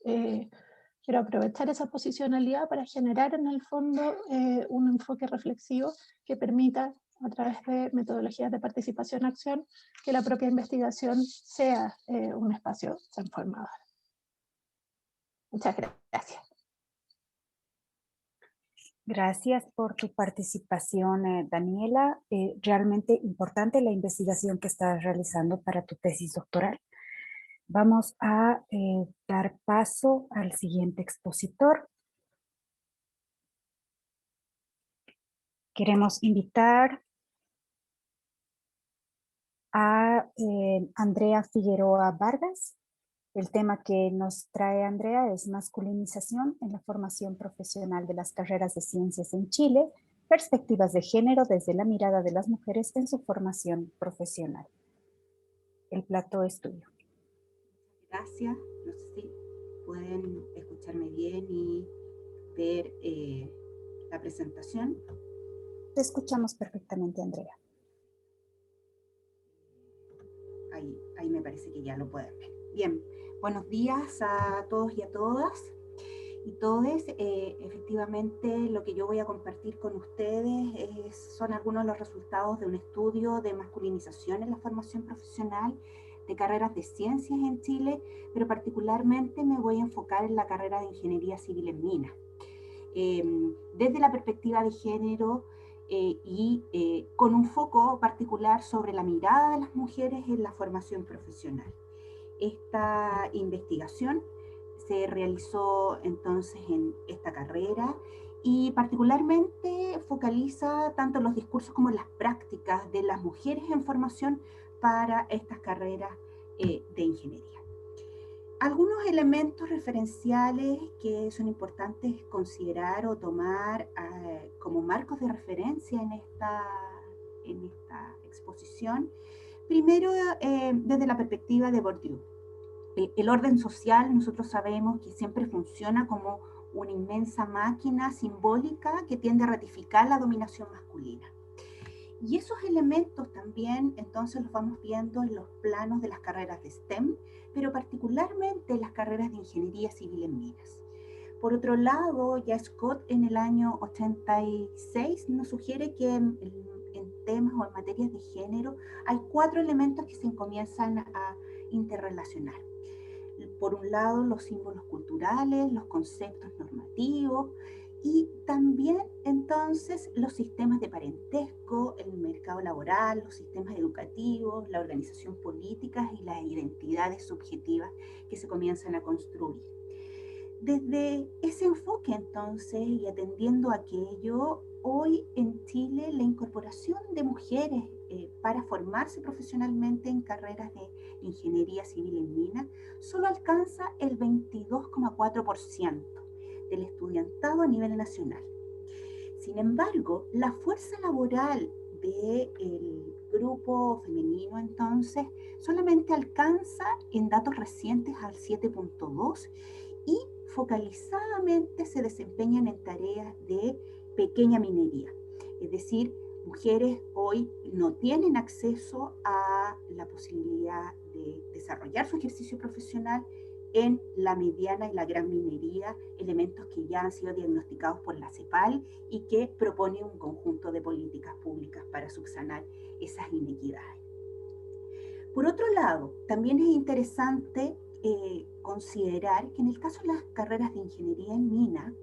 quiero aprovechar esa posicionalidad para generar en el fondo un enfoque reflexivo que permita, a través de metodologías de participación-acción, que la propia investigación sea un espacio transformador. Muchas gracias. Gracias por tu participación, Daniela. Realmente importante la investigación que estás realizando para tu tesis doctoral. Vamos a dar paso al siguiente expositor. Queremos invitar a Andrea Figueroa Vargas. El tema que nos trae Andrea es masculinización en la formación profesional de las carreras de ciencias en Chile, perspectivas de género desde la mirada de las mujeres en su formación profesional. El plato es tuyo. Gracias. No sé si pueden escucharme bien y ver la presentación. Te escuchamos perfectamente, Andrea. Ahí me parece que ya lo pueden ver. Bien, buenos días a todos y a todas y todes. Efectivamente, lo que yo voy a compartir con ustedes son algunos de los resultados de un estudio de masculinización en la formación profesional de carreras de ciencias en Chile, pero particularmente me voy a enfocar en la carrera de Ingeniería Civil en Minas. Desde la perspectiva de género y con un foco particular sobre la mirada de las mujeres en la formación profesional. Esta investigación se realizó entonces en esta carrera y particularmente focaliza tanto los discursos como las prácticas de las mujeres en formación para estas carreras de ingeniería. Algunos elementos referenciales que son importantes considerar o tomar como marcos de referencia en esta exposición. Primero, desde la perspectiva de Bourdieu. El orden social, nosotros sabemos que siempre funciona como una inmensa máquina simbólica que tiende a ratificar la dominación masculina. Y esos elementos también, entonces, los vamos viendo en los planos de las carreras de STEM, pero particularmente en las carreras de Ingeniería Civil en Minas. Por otro lado, ya Scott en el año 86 nos sugiere que en temas o en materias de género hay 4 elementos que se comienzan a interrelacionar. Por un lado, los símbolos culturales, los conceptos normativos y también entonces los sistemas de parentesco, el mercado laboral, los sistemas educativos, la organización política y las identidades subjetivas que se comienzan a construir. Desde ese enfoque entonces y atendiendo a aquello, hoy en Chile la incorporación de mujeres para formarse profesionalmente en carreras de ingeniería civil en minas solo alcanza el 22,4% del estudiantado a nivel nacional. Sin embargo, la fuerza laboral del grupo femenino entonces solamente alcanza en datos recientes al 7,2% y focalizadamente se desempeñan en tareas de pequeña minería. Es decir, mujeres hoy no tienen acceso a la posibilidad de desarrollar su ejercicio profesional en la mediana y la gran minería, elementos que ya han sido diagnosticados por la CEPAL y que propone un conjunto de políticas públicas para subsanar esas inequidades. Por otro lado, también es interesante considerar que en el caso de las carreras de ingeniería en mina,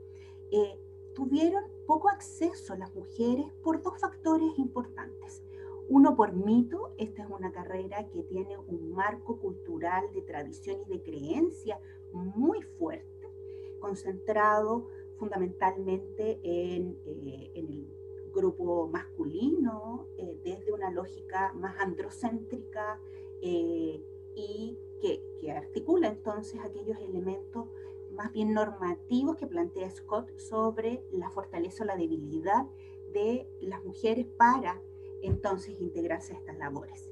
tuvieron poco acceso las mujeres por 2 factores importantes. Uno, por mito. Esta es una carrera que tiene un marco cultural de tradición y de creencia muy fuerte, concentrado fundamentalmente en el grupo masculino, desde una lógica más androcéntrica y que articula entonces aquellos elementos más bien normativos que plantea Scott sobre la fortaleza o la debilidad de las mujeres para entonces integrarse a estas labores.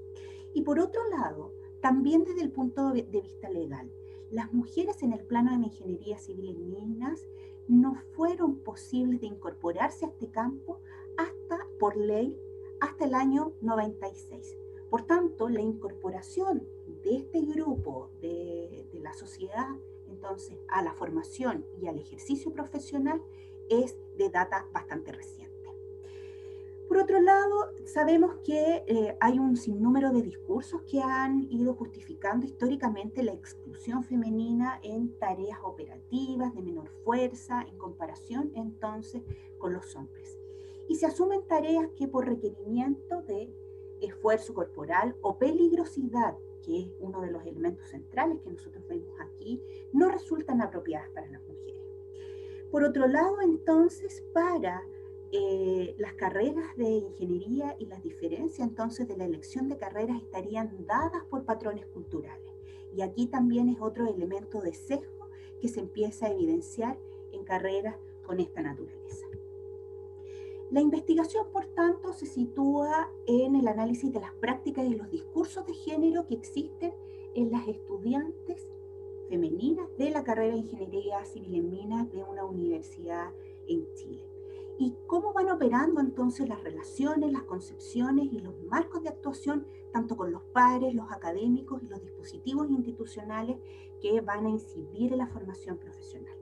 Y por otro lado, también desde el punto de vista legal, las mujeres en el plano de la ingeniería civil en minas no fueron posibles de incorporarse a este campo hasta, por ley, hasta el año 96. Por tanto, la incorporación de este grupo de la sociedad entonces a la formación y al ejercicio profesional es de data bastante reciente. Por otro lado, sabemos que hay un sinnúmero de discursos que han ido justificando históricamente la exclusión femenina en tareas operativas de menor fuerza en comparación entonces con los hombres. Y se asumen tareas que por requerimiento de esfuerzo corporal o peligrosidad, que es uno de los elementos centrales que nosotros vemos aquí, no resultan apropiadas para las mujeres. Por otro lado, entonces, para las carreras de ingeniería y las diferencias entonces de la elección de carreras estarían dadas por patrones culturales. Y aquí también es otro elemento de sesgo que se empieza a evidenciar en carreras con esta naturaleza. La investigación, por tanto, se sitúa en el análisis de las prácticas y los discursos de género que existen en las estudiantes femeninas de la carrera de Ingeniería Civil en Minas de una universidad en Chile. Y cómo van operando entonces las relaciones, las concepciones y los marcos de actuación, tanto con los pares, los académicos y los dispositivos institucionales que van a incidir en la formación profesional.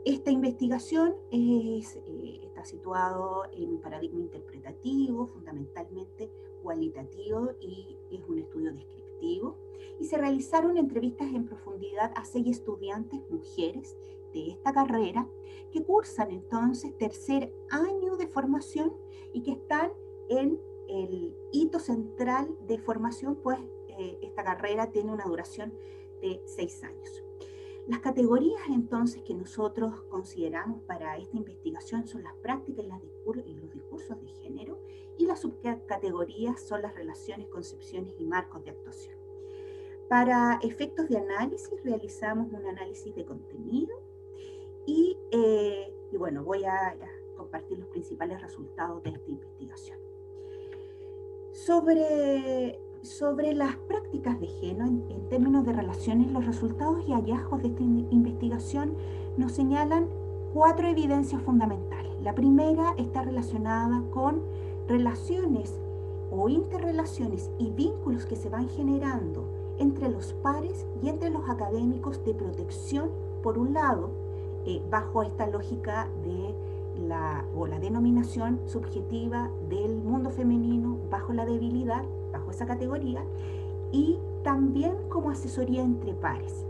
Esta investigación está situado en un paradigma interpretativo, fundamentalmente cualitativo, y es un estudio descriptivo. Y se realizaron entrevistas en profundidad a 6 estudiantes mujeres de esta carrera que cursan entonces 3er año de formación y que están en el hito central de formación, pues esta carrera tiene una duración de 6 años. Las categorías entonces que nosotros consideramos para esta investigación son las prácticas y los discursos de género, y las subcategorías son las relaciones, concepciones y marcos de actuación. Para efectos de análisis realizamos un análisis de contenido y bueno, voy a compartir los principales resultados de esta investigación. Sobre las prácticas de género en términos de relaciones, los resultados y hallazgos de esta investigación nos señalan 4 evidencias fundamentales. La primera está relacionada con relaciones o interrelaciones y vínculos que se van generando entre los pares y entre los académicos de protección, por un lado, bajo esta lógica de la denominación subjetiva del mundo femenino bajo la debilidad, bajo esa categoría, y también como asesoría entre pares.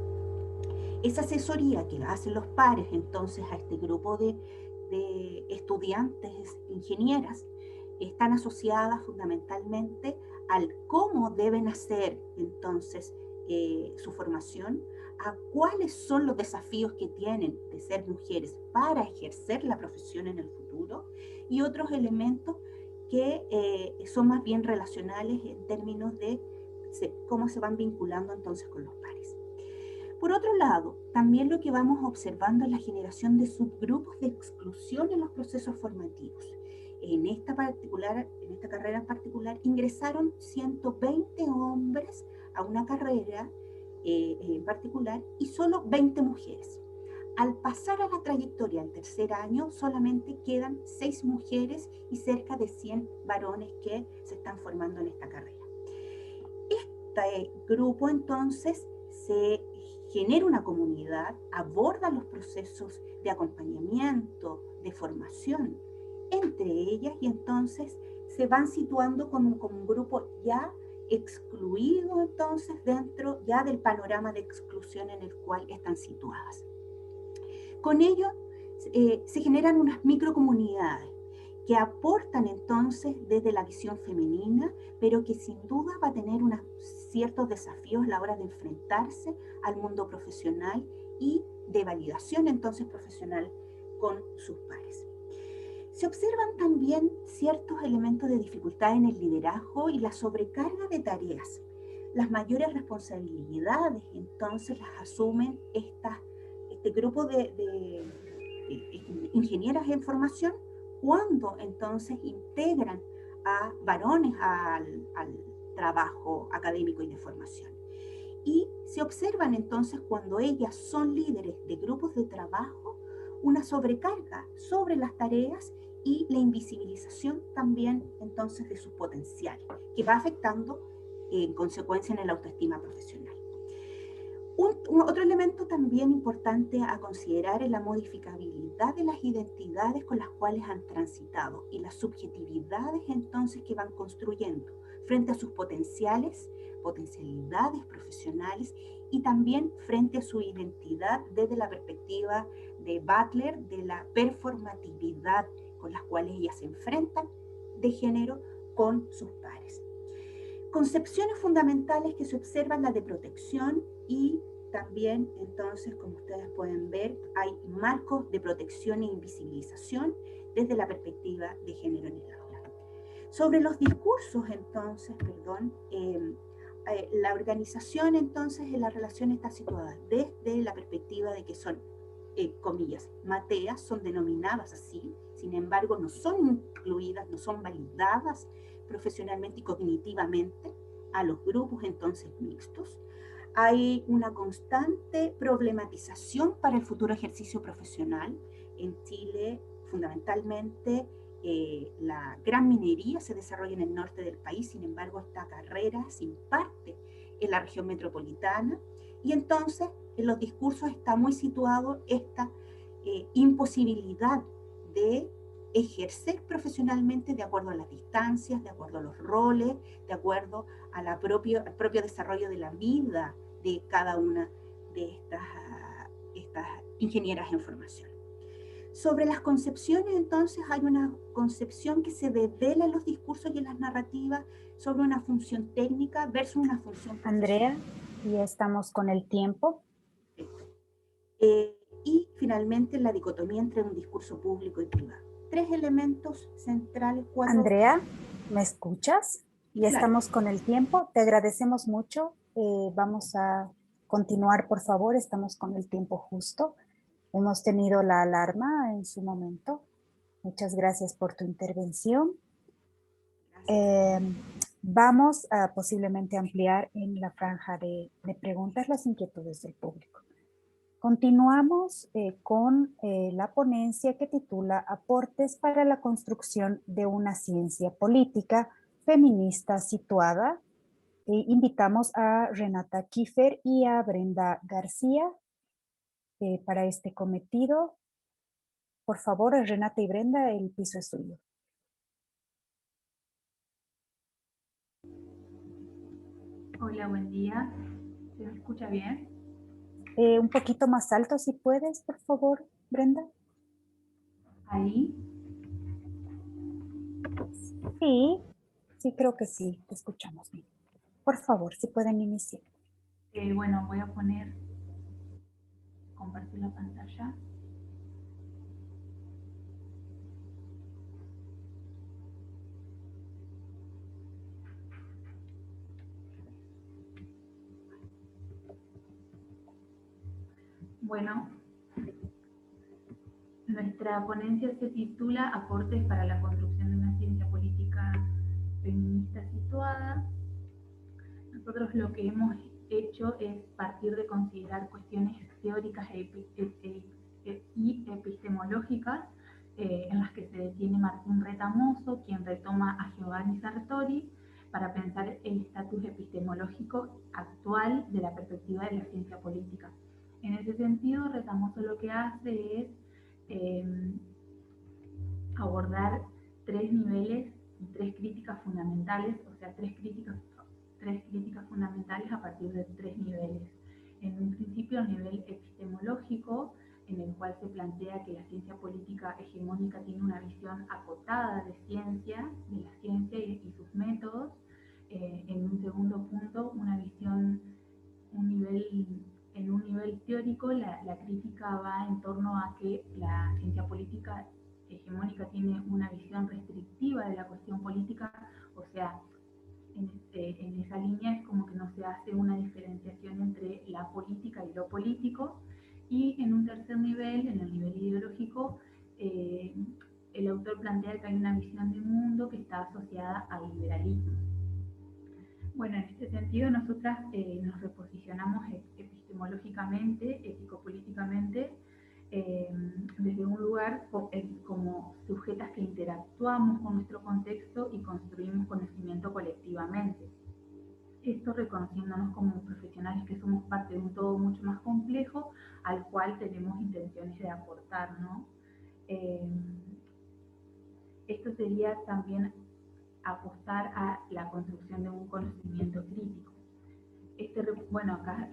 Esa asesoría que hacen los pares entonces a este grupo de estudiantes ingenieras están asociadas fundamentalmente al cómo deben hacer entonces su formación, a cuáles son los desafíos que tienen de ser mujeres para ejercer la profesión en el futuro, y otros elementos que son más bien relacionales en términos de cómo se van vinculando entonces con los pares. Por otro lado, también lo que vamos observando es la generación de subgrupos de exclusión en los procesos formativos. En esta carrera en particular, ingresaron 120 hombres a una carrera en particular y solo 20 mujeres. Al pasar a la trayectoria al tercer año, solamente quedan 6 mujeres y cerca de 100 varones que se están formando en esta carrera. Este grupo entonces se genera una comunidad, aborda los procesos de acompañamiento, de formación entre ellas, y entonces se van situando como un grupo ya excluido entonces dentro ya del panorama de exclusión en el cual están situadas. Con ello se generan unas microcomunidades que aportan entonces desde la visión femenina, pero que sin duda va a tener ciertos desafíos a la hora de enfrentarse al mundo profesional y de validación entonces profesional con sus pares. Se observan también ciertos elementos de dificultad en el liderazgo y la sobrecarga de tareas. Las mayores responsabilidades entonces las asumen este grupo de ingenieras en formación, cuando entonces integran a varones al trabajo académico y de formación. Y se observan entonces, cuando ellas son líderes de grupos de trabajo, una sobrecarga sobre las tareas y la invisibilización también entonces de sus potenciales, que va afectando en consecuencia en la autoestima profesional. Otro elemento también importante a considerar es la modificabilidad de las identidades con las cuales han transitado y las subjetividades entonces que van construyendo frente a sus potencialidades profesionales, y también frente a su identidad desde la perspectiva de Butler, de la performatividad con las cuales ellas se enfrentan de género con sus pares. Concepciones fundamentales que se observan, la de protección, y también entonces, como ustedes pueden ver, hay marcos de protección e invisibilización desde la perspectiva de género en el aula. Sobre los discursos entonces, la organización entonces en la relación está situada desde la perspectiva de que son, comillas, mateas, son denominadas así, sin embargo no son incluidas, no son validadas profesionalmente y cognitivamente a los grupos entonces mixtos. Hay una constante problematización para el futuro ejercicio profesional. En Chile, fundamentalmente, la gran minería se desarrolla en el norte del país, sin embargo, esta carrera se imparte en la región metropolitana, y entonces en los discursos está muy situado esta imposibilidad de ejercer profesionalmente de acuerdo a las distancias, de acuerdo a los roles, de acuerdo a al propio desarrollo de la vida de cada una de estas ingenieras en formación. Sobre las concepciones, entonces, hay una concepción que se devela en los discursos y en las narrativas sobre una función técnica versus una función profesional. Andrea, ya estamos con el tiempo. Y finalmente la dicotomía entre un discurso público y privado. 3 elementos centrales. 4. Andrea, ¿me escuchas? Ya Claro. estamos con el tiempo. Te agradecemos mucho. Vamos a continuar, por favor. Estamos con el tiempo justo. Hemos tenido la alarma en su momento. Muchas gracias por tu intervención. Vamos a posiblemente ampliar en la franja de preguntas las inquietudes del público. Continuamos con la ponencia que titula Aportes para la construcción de una ciencia política feminista situada. Invitamos a Renata Kiefer y a Brenda García. para este cometido. Por favor, Renata y Brenda, el piso es suyo. Hola, buen día. ¿Se me escucha bien? Un poquito más alto, si puedes, por favor, Brenda. Ahí. Sí, sí, creo que sí, te escuchamos bien. Por favor, si pueden iniciar. Bueno, voy a compartir la pantalla. Bueno, nuestra ponencia se titula Aportes para la construcción de una ciencia política feminista situada. Nosotros lo que hemos hecho es partir de considerar cuestiones teóricas y epistemológicas en las que se detiene Martín Retamoso, quien retoma a Giovanni Sartori para pensar el estatus epistemológico actual de la perspectiva de la ciencia política. En ese sentido, Retamoso lo que hace es abordar tres niveles y tres críticas fundamentales, o sea, tres críticas fundamentales a partir de tres niveles. En un principio, el nivel epistemológico, en el cual se plantea que la ciencia política hegemónica tiene una visión acotada de la ciencia y sus métodos. En un segundo punto, en un nivel teórico, la crítica va en torno a que la ciencia política hegemónica tiene una visión restrictiva de la cuestión política, o sea, en esa línea es como que no se hace una diferenciación entre la política y lo político. Y en un tercer nivel, en el nivel ideológico, el autor plantea que hay una visión de mundo que está asociada al liberalismo. Bueno, en este sentido nosotras nos reposicionamos epistemológicamente, ético-políticamente, desde un lugar como sujetas que interactuamos con nuestro contexto y construimos conocimiento colectivamente. Esto reconociéndonos como profesionales que somos parte de un todo mucho más complejo al cual tenemos intenciones de aportar, ¿no? Esto sería también apostar a la construcción de un conocimiento crítico. Bueno, acá,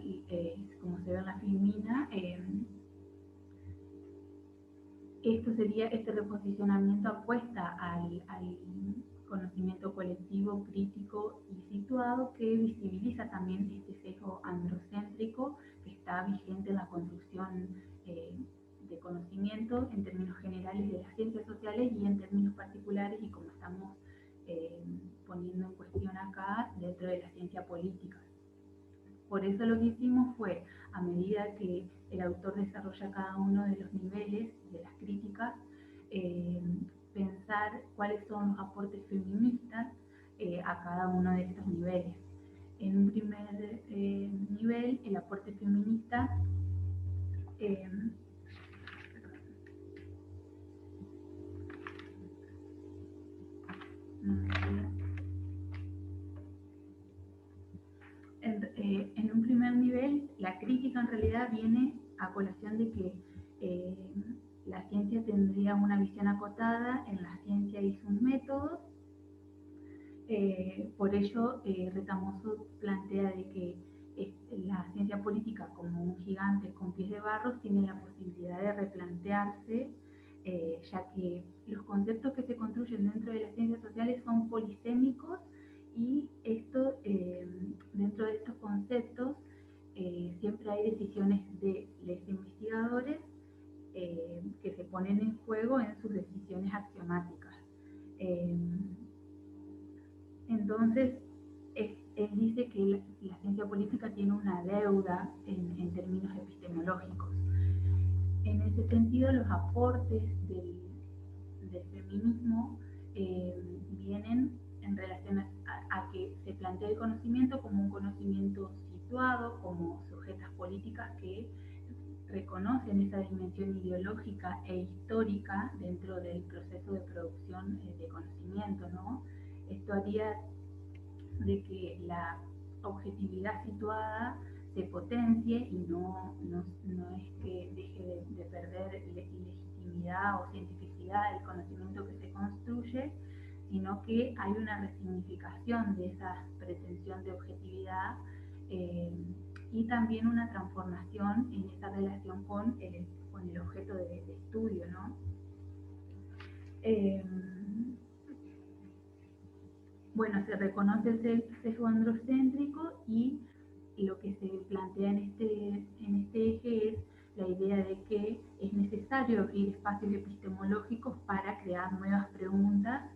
como se ve en la filmina, este reposicionamiento apuesta al conocimiento colectivo, crítico y situado, que visibiliza también este sesgo androcéntrico que está vigente en la construcción de conocimiento en términos generales de las ciencias sociales y en términos particulares, y como estamos poniendo en cuestión acá, dentro de la ciencia política. Por eso lo que hicimos fue, a medida que el autor desarrolla cada uno de los niveles de las críticas, pensar cuáles son los aportes feministas a cada uno de estos niveles. En un primer nivel, el aporte feminista en un primer nivel, la crítica en realidad viene a colación de que la ciencia tendría una visión acotada en la ciencia y sus métodos. Por ello, Retamoso plantea de que la ciencia política, como un gigante con pies de barro, tiene la posibilidad de replantearse, ya que los conceptos que se construyen dentro de las ciencias sociales son polisémicos, y dentro de estos conceptos siempre hay decisiones de los investigadores que se ponen en juego en sus decisiones axiomáticas. Entonces, él dice que la ciencia política tiene una deuda en términos epistemológicos. En ese sentido, los aportes del feminismo vienen en relación a que se plantea el conocimiento como un conocimiento situado, como sujetas políticas que reconocen esa dimensión ideológica e histórica dentro del proceso de producción de conocimiento, ¿no? Esto haría de que la objetividad situada se potencie y no es que deje de perder legitimidad o cientificidad el conocimiento que se construye, sino que hay una resignificación de esa pretensión de objetividad y también una transformación en esa relación con el objeto de estudio, ¿no? Bueno, se reconoce el sesgo androcéntrico y lo que se plantea en este eje es la idea de que es necesario abrir espacios epistemológicos para crear nuevas preguntas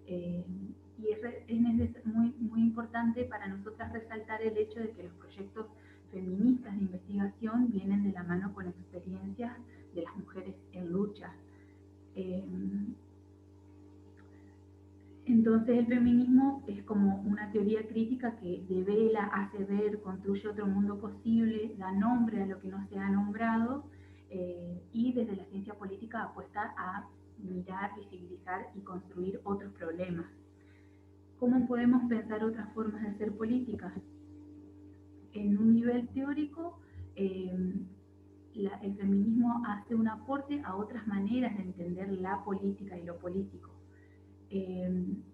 y es muy importante para nosotras resaltar el hecho de que los proyectos feministas de investigación vienen de la mano con experiencias de las mujeres en lucha. Entonces el feminismo es como una teoría crítica que devela, hace ver, construye otro mundo posible, da nombre a lo que no se ha nombrado y desde la ciencia política apuesta a mirar, visibilizar y construir otros problemas. ¿Cómo podemos pensar otras formas de hacer políticas? En un nivel teórico, el feminismo hace un aporte a otras maneras de entender la política y lo político. En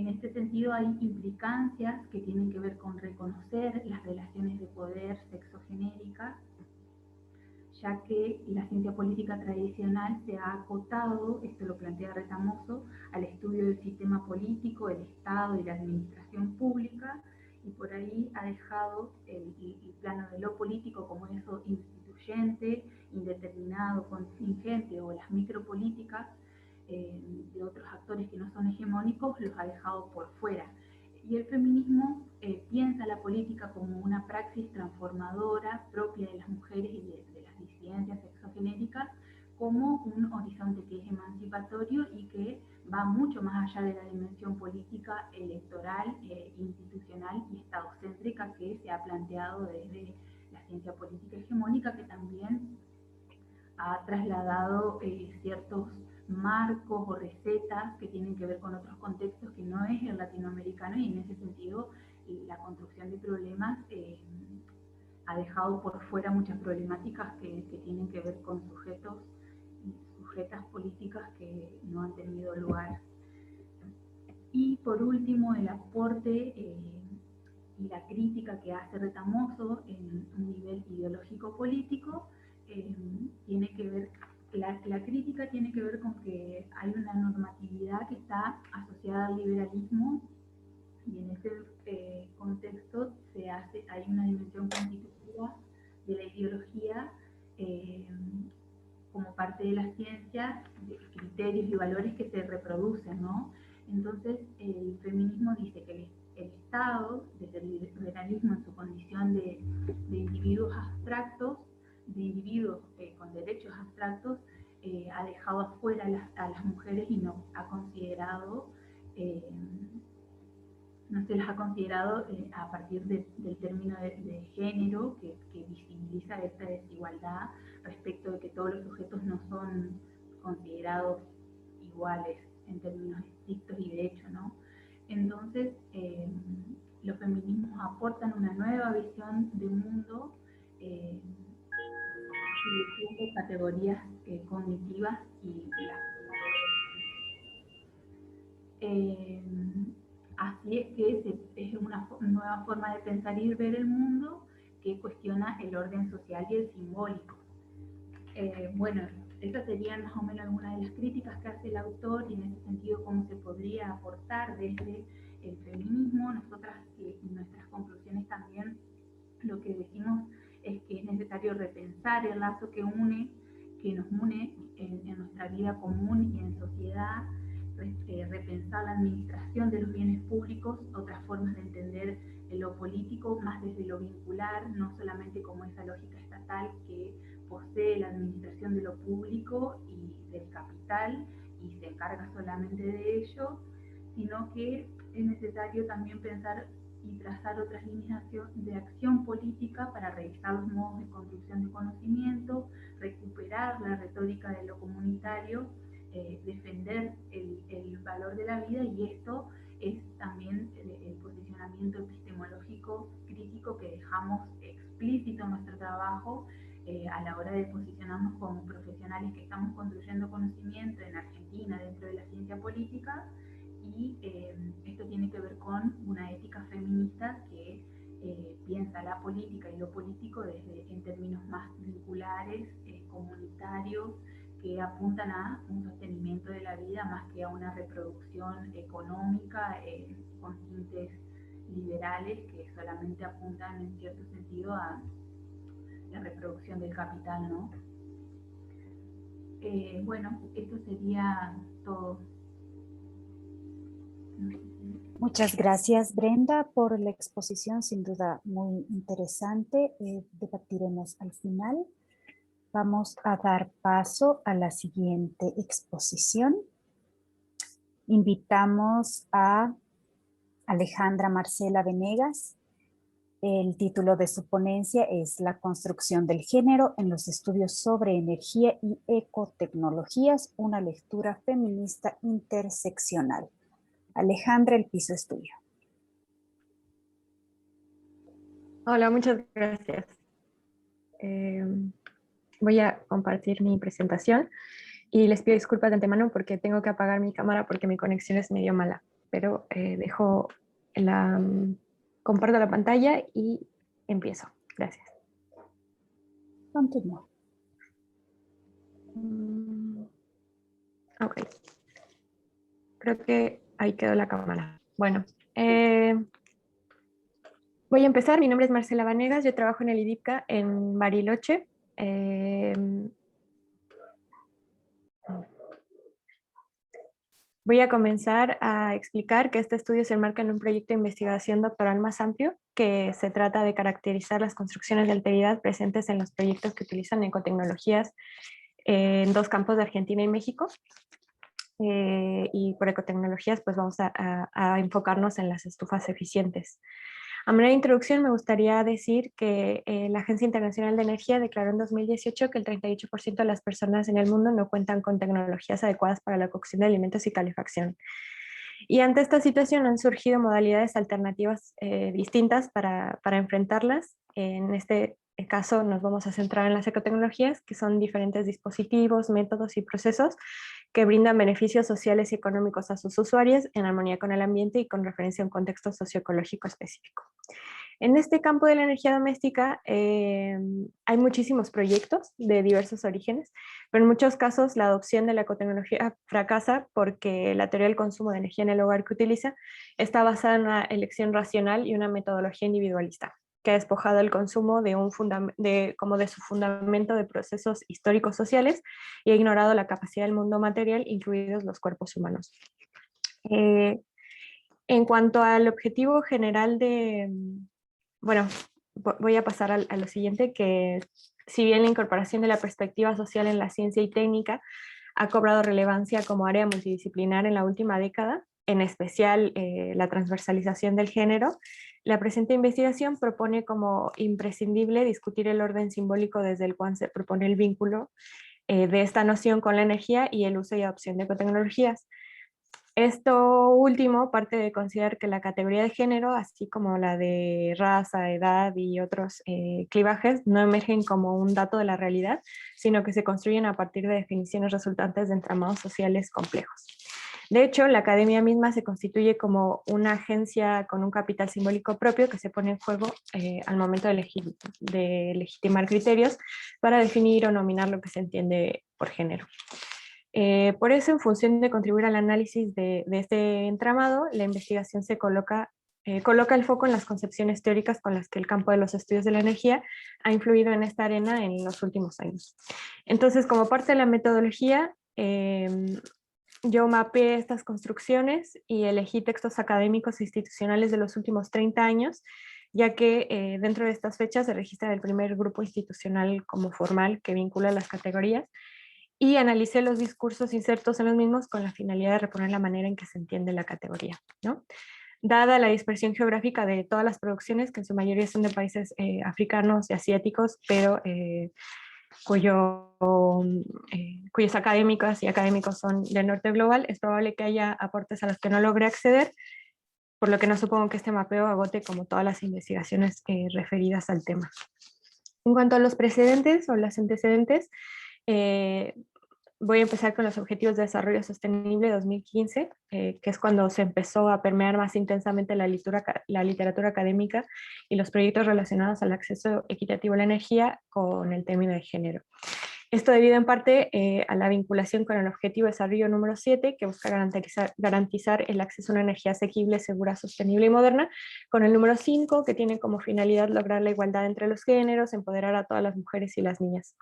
este sentido hay implicancias que tienen que ver con reconocer las relaciones de poder sexogenéricas, ya que la ciencia política tradicional se ha acotado, esto lo plantea Retamoso, al estudio del sistema político, el Estado y la administración pública, y por ahí ha dejado el plano de lo político como eso instituyente, indeterminado, contingente, o las micropolíticas de otros actores que no son hegemónicos, los ha dejado por fuera. Y el feminismo piensa la política como una praxis transformadora propia de las mujeres y de las disidencias sexogenéricas, como un horizonte que es emancipatorio y que va mucho más allá de la dimensión política, electoral, institucional y estadocéntrica que se ha planteado desde la ciencia política hegemónica, que también ha trasladado ciertos marcos o recetas que tienen que ver con otros contextos que no es el latinoamericano, y en ese sentido la construcción de problemas ha dejado por fuera muchas problemáticas que tienen que ver con sujetos y sujetas políticas que no han tenido lugar. Y por último, el aporte y la crítica que hace Retamoso en un nivel ideológico-político tiene que ver. La crítica tiene que ver con que hay una normatividad que está asociada al liberalismo, y en ese contexto hay una dimensión constitutiva de la ideología como parte de la ciencia, de criterios y valores que se reproducen, ¿no? Entonces el feminismo dice que el Estado, desde el liberalismo en su condición de individuos abstractos, de individuos con derechos abstractos, ha dejado afuera a las mujeres y no ha considerado, no se las ha considerado a partir del término de género que visibiliza esta desigualdad respecto de que todos los sujetos no son considerados iguales en términos estrictos y de hecho, ¿no? Entonces, los feminismos aportan una nueva visión de mundo, de categorías cognitivas y así es que es una nueva forma de pensar y ver el mundo que cuestiona el orden social y el simbólico. Bueno, esas serían más o menos algunas de las críticas que hace el autor, y en ese sentido cómo se podría aportar desde el feminismo. Nosotras en nuestras conclusiones también lo que decimos es que es necesario repensar el lazo que nos une en nuestra vida común y en sociedad, repensar la administración de los bienes públicos, otras formas de entender lo político más desde lo vincular, no solamente como esa lógica estatal que posee la administración de lo público y del capital y se encarga solamente de ello, sino que es necesario también pensar y trazar otras líneas de acción política para revisar los modos de construcción de conocimiento, recuperar la retórica de lo comunitario, defender el valor de la vida, y esto es también el posicionamiento epistemológico crítico que dejamos explícito en nuestro trabajo a la hora de posicionarnos como profesionales que estamos construyendo conocimiento en Argentina dentro de la ciencia política, y esto tiene que ver con una ética feminista que piensa la política y lo político en términos más vinculares, comunitarios, que apuntan a un sostenimiento de la vida más que a una reproducción económica con tintes liberales que solamente apuntan en cierto sentido a la reproducción del capital, ¿no? Bueno, esto sería todo. Muchas gracias, Brenda, por la exposición, sin duda muy interesante. Debatiremos al final. Vamos a dar paso a la siguiente exposición. Invitamos a Alejandra Marcela Venegas. El título de su ponencia es La construcción del género en los estudios sobre energía y ecotecnologías, una lectura feminista interseccional. Alejandra, el piso es tuyo. Hola, muchas gracias. Voy a compartir mi presentación y les pido disculpas de antemano porque tengo que apagar mi cámara porque mi conexión es medio mala, pero comparto la pantalla y empiezo. Gracias. Continúa. Ok. Creo que ahí quedó la cámara. Bueno, voy a empezar. Mi nombre es Marcela Vanegas, yo trabajo en el IDIPCA en Bariloche. Voy a comenzar a explicar que este estudio se enmarca en un proyecto de investigación doctoral más amplio, que se trata de caracterizar las construcciones de alteridad presentes en los proyectos que utilizan ecotecnologías en dos campos de Argentina y México. Y por ecotecnologías pues vamos a enfocarnos en las estufas eficientes. A manera de introducción me gustaría decir que la Agencia Internacional de Energía declaró en 2018 que el 38% de las personas en el mundo no cuentan con tecnologías adecuadas para la cocción de alimentos y calefacción. Y ante esta situación han surgido modalidades alternativas distintas para enfrentarlas. En este caso nos vamos a centrar en las ecotecnologías, que son diferentes dispositivos, métodos y procesos que brindan beneficios sociales y económicos a sus usuarios en armonía con el ambiente y con referencia a un contexto socioecológico específico. En este campo de la energía doméstica hay muchísimos proyectos de diversos orígenes, pero en muchos casos la adopción de la ecotecnología fracasa porque la teoría del consumo de energía en el hogar que utiliza está basada en una elección racional y una metodología individualista, que ha despojado el consumo de su fundamento de procesos históricos sociales y ha ignorado la capacidad del mundo material, incluidos los cuerpos humanos. En cuanto al objetivo general bueno, voy a pasar a lo siguiente, que si bien la incorporación de la perspectiva social en la ciencia y técnica ha cobrado relevancia como área multidisciplinar en la última década, en especial la transversalización del género, la presente investigación propone como imprescindible discutir el orden simbólico desde el cual se propone el vínculo de esta noción con la energía y el uso y adopción de ecotecnologías. Esto último parte de considerar que la categoría de género, así como la de raza, edad y otros clivajes, no emergen como un dato de la realidad, sino que se construyen a partir de definiciones resultantes de entramados sociales complejos. De hecho, la academia misma se constituye como una agencia con un capital simbólico propio que se pone en juego al momento de legitimar criterios para definir o nominar lo que se entiende por género. Por eso, en función de contribuir al análisis de este entramado, la investigación coloca el foco en las concepciones teóricas con las que el campo de los estudios de la energía ha influido en esta arena en los últimos años. Entonces, como parte de la metodología, yo mapeé estas construcciones y elegí textos académicos e institucionales de los últimos 30 años, ya que dentro de estas fechas se registra el primer grupo institucional como formal que vincula las categorías, y analicé los discursos insertos en los mismos con la finalidad de reponer la manera en que se entiende la categoría, ¿no? Dada la dispersión geográfica de todas las producciones, que en su mayoría son de países africanos y asiáticos, pero cuyos académicas y académicos son del norte global, es probable que haya aportes a los que no logré acceder, por lo que no supongo que este mapeo agote como todas las investigaciones referidas al tema. En cuanto a los precedentes o los antecedentes, voy a empezar con los Objetivos de Desarrollo Sostenible 2015, que es cuando se empezó a permear más intensamente la literatura académica y los proyectos relacionados al acceso equitativo a la energía con el término de género. Esto debido en parte a la vinculación con el Objetivo de Desarrollo número 7, que busca garantizar el acceso a una energía asequible, segura, sostenible y moderna, con el número 5, que tiene como finalidad lograr la igualdad entre los géneros, empoderar a todas las mujeres y las niñas.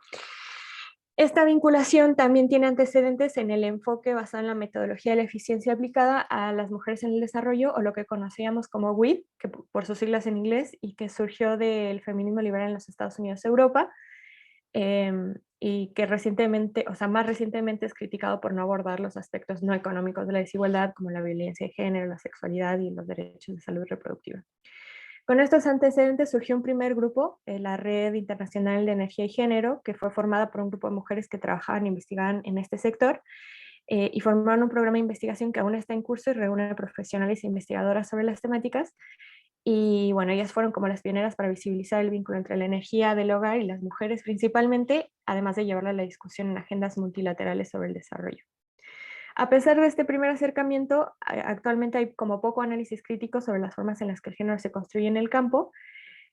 Esta vinculación también tiene antecedentes en el enfoque basado en la metodología de la eficiencia aplicada a las mujeres en el desarrollo, o lo que conocíamos como WID, que por sus siglas en inglés, y que surgió del feminismo liberal en los Estados Unidos y Europa, y que recientemente, o sea, más recientemente es criticado por no abordar los aspectos no económicos de la desigualdad, como la violencia de género, la sexualidad y los derechos de salud reproductiva. Con estos antecedentes surgió un primer grupo, la Red Internacional de Energía y Género, que fue formada por un grupo de mujeres que trabajaban e investigaban en este sector, y formaron un programa de investigación que aún está en curso y reúne profesionales e investigadoras sobre las temáticas. Y bueno, ellas fueron como las pioneras para visibilizar el vínculo entre la energía del hogar y las mujeres principalmente, además de llevarla a la discusión en agendas multilaterales sobre el desarrollo. A pesar de este primer acercamiento, actualmente hay como poco análisis crítico sobre las formas en las que el género se construye en el campo,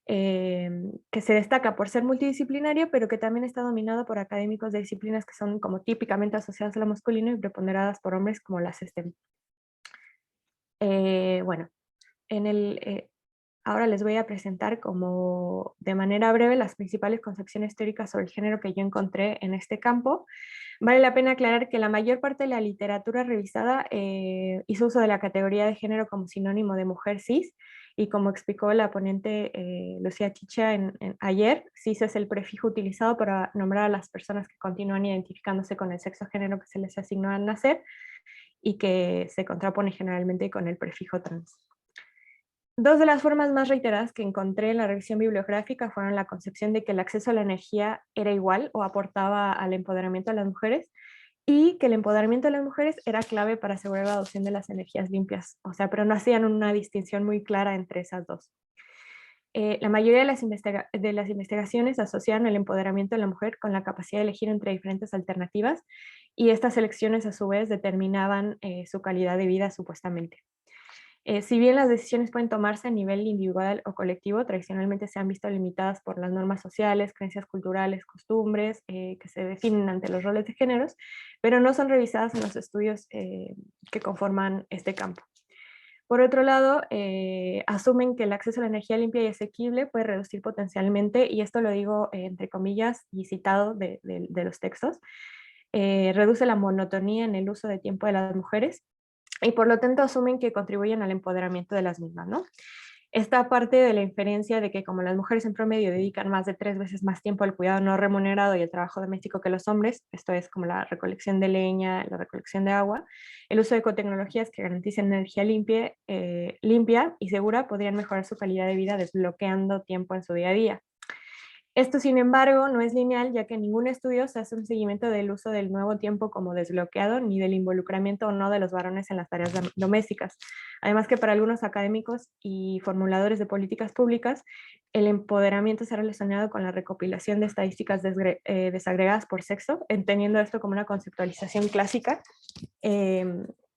que se destaca por ser multidisciplinario, pero que también está dominado por académicos de disciplinas que son como típicamente asociadas a lo masculino y preponderadas por hombres, como las STEM. Bueno, ahora les voy a presentar como de manera breve las principales concepciones teóricas sobre el género que yo encontré en este campo. Vale la pena aclarar que la mayor parte de la literatura revisada hizo uso de la categoría de género como sinónimo de mujer cis, y como explicó la ponente Lucía Chicha ayer, cis es el prefijo utilizado para nombrar a las personas que continúan identificándose con el sexo género que se les asignó al nacer y que se contrapone generalmente con el prefijo trans. Dos de las formas más reiteradas que encontré en la revisión bibliográfica fueron la concepción de que el acceso a la energía era igual o aportaba al empoderamiento de las mujeres, y que el empoderamiento de las mujeres era clave para asegurar la adopción de las energías limpias, o sea, pero no hacían una distinción muy clara entre esas dos. La mayoría de las investigaciones asociaron el empoderamiento de la mujer con la capacidad de elegir entre diferentes alternativas, y estas elecciones a su vez determinaban su calidad de vida supuestamente. Si bien las decisiones pueden tomarse a nivel individual o colectivo, tradicionalmente se han visto limitadas por las normas sociales, creencias culturales, costumbres que se definen ante los roles de géneros, pero no son revisadas en los estudios que conforman este campo. Por otro lado, asumen que el acceso a la energía limpia y asequible puede reducir potencialmente, y esto lo digo entre comillas y citado de los textos, reduce la monotonía en el uso de tiempo de las mujeres, y por lo tanto asumen que contribuyen al empoderamiento de las mismas, ¿no? Esta parte de la inferencia de que como las mujeres en promedio dedican más de 3 veces más tiempo al cuidado no remunerado y el trabajo doméstico que los hombres, esto es como la recolección de leña, la recolección de agua, el uso de ecotecnologías que garanticen energía limpia y segura podrían mejorar su calidad de vida desbloqueando tiempo en su día a día. Esto, sin embargo, no es lineal, ya que en ningún estudio se hace un seguimiento del uso del nuevo tiempo como desbloqueado, ni del involucramiento o no de los varones en las tareas domésticas. Además que para algunos académicos y formuladores de políticas públicas, el empoderamiento se ha relacionado con la recopilación de estadísticas desagregadas por sexo, entendiendo esto como una conceptualización clásica,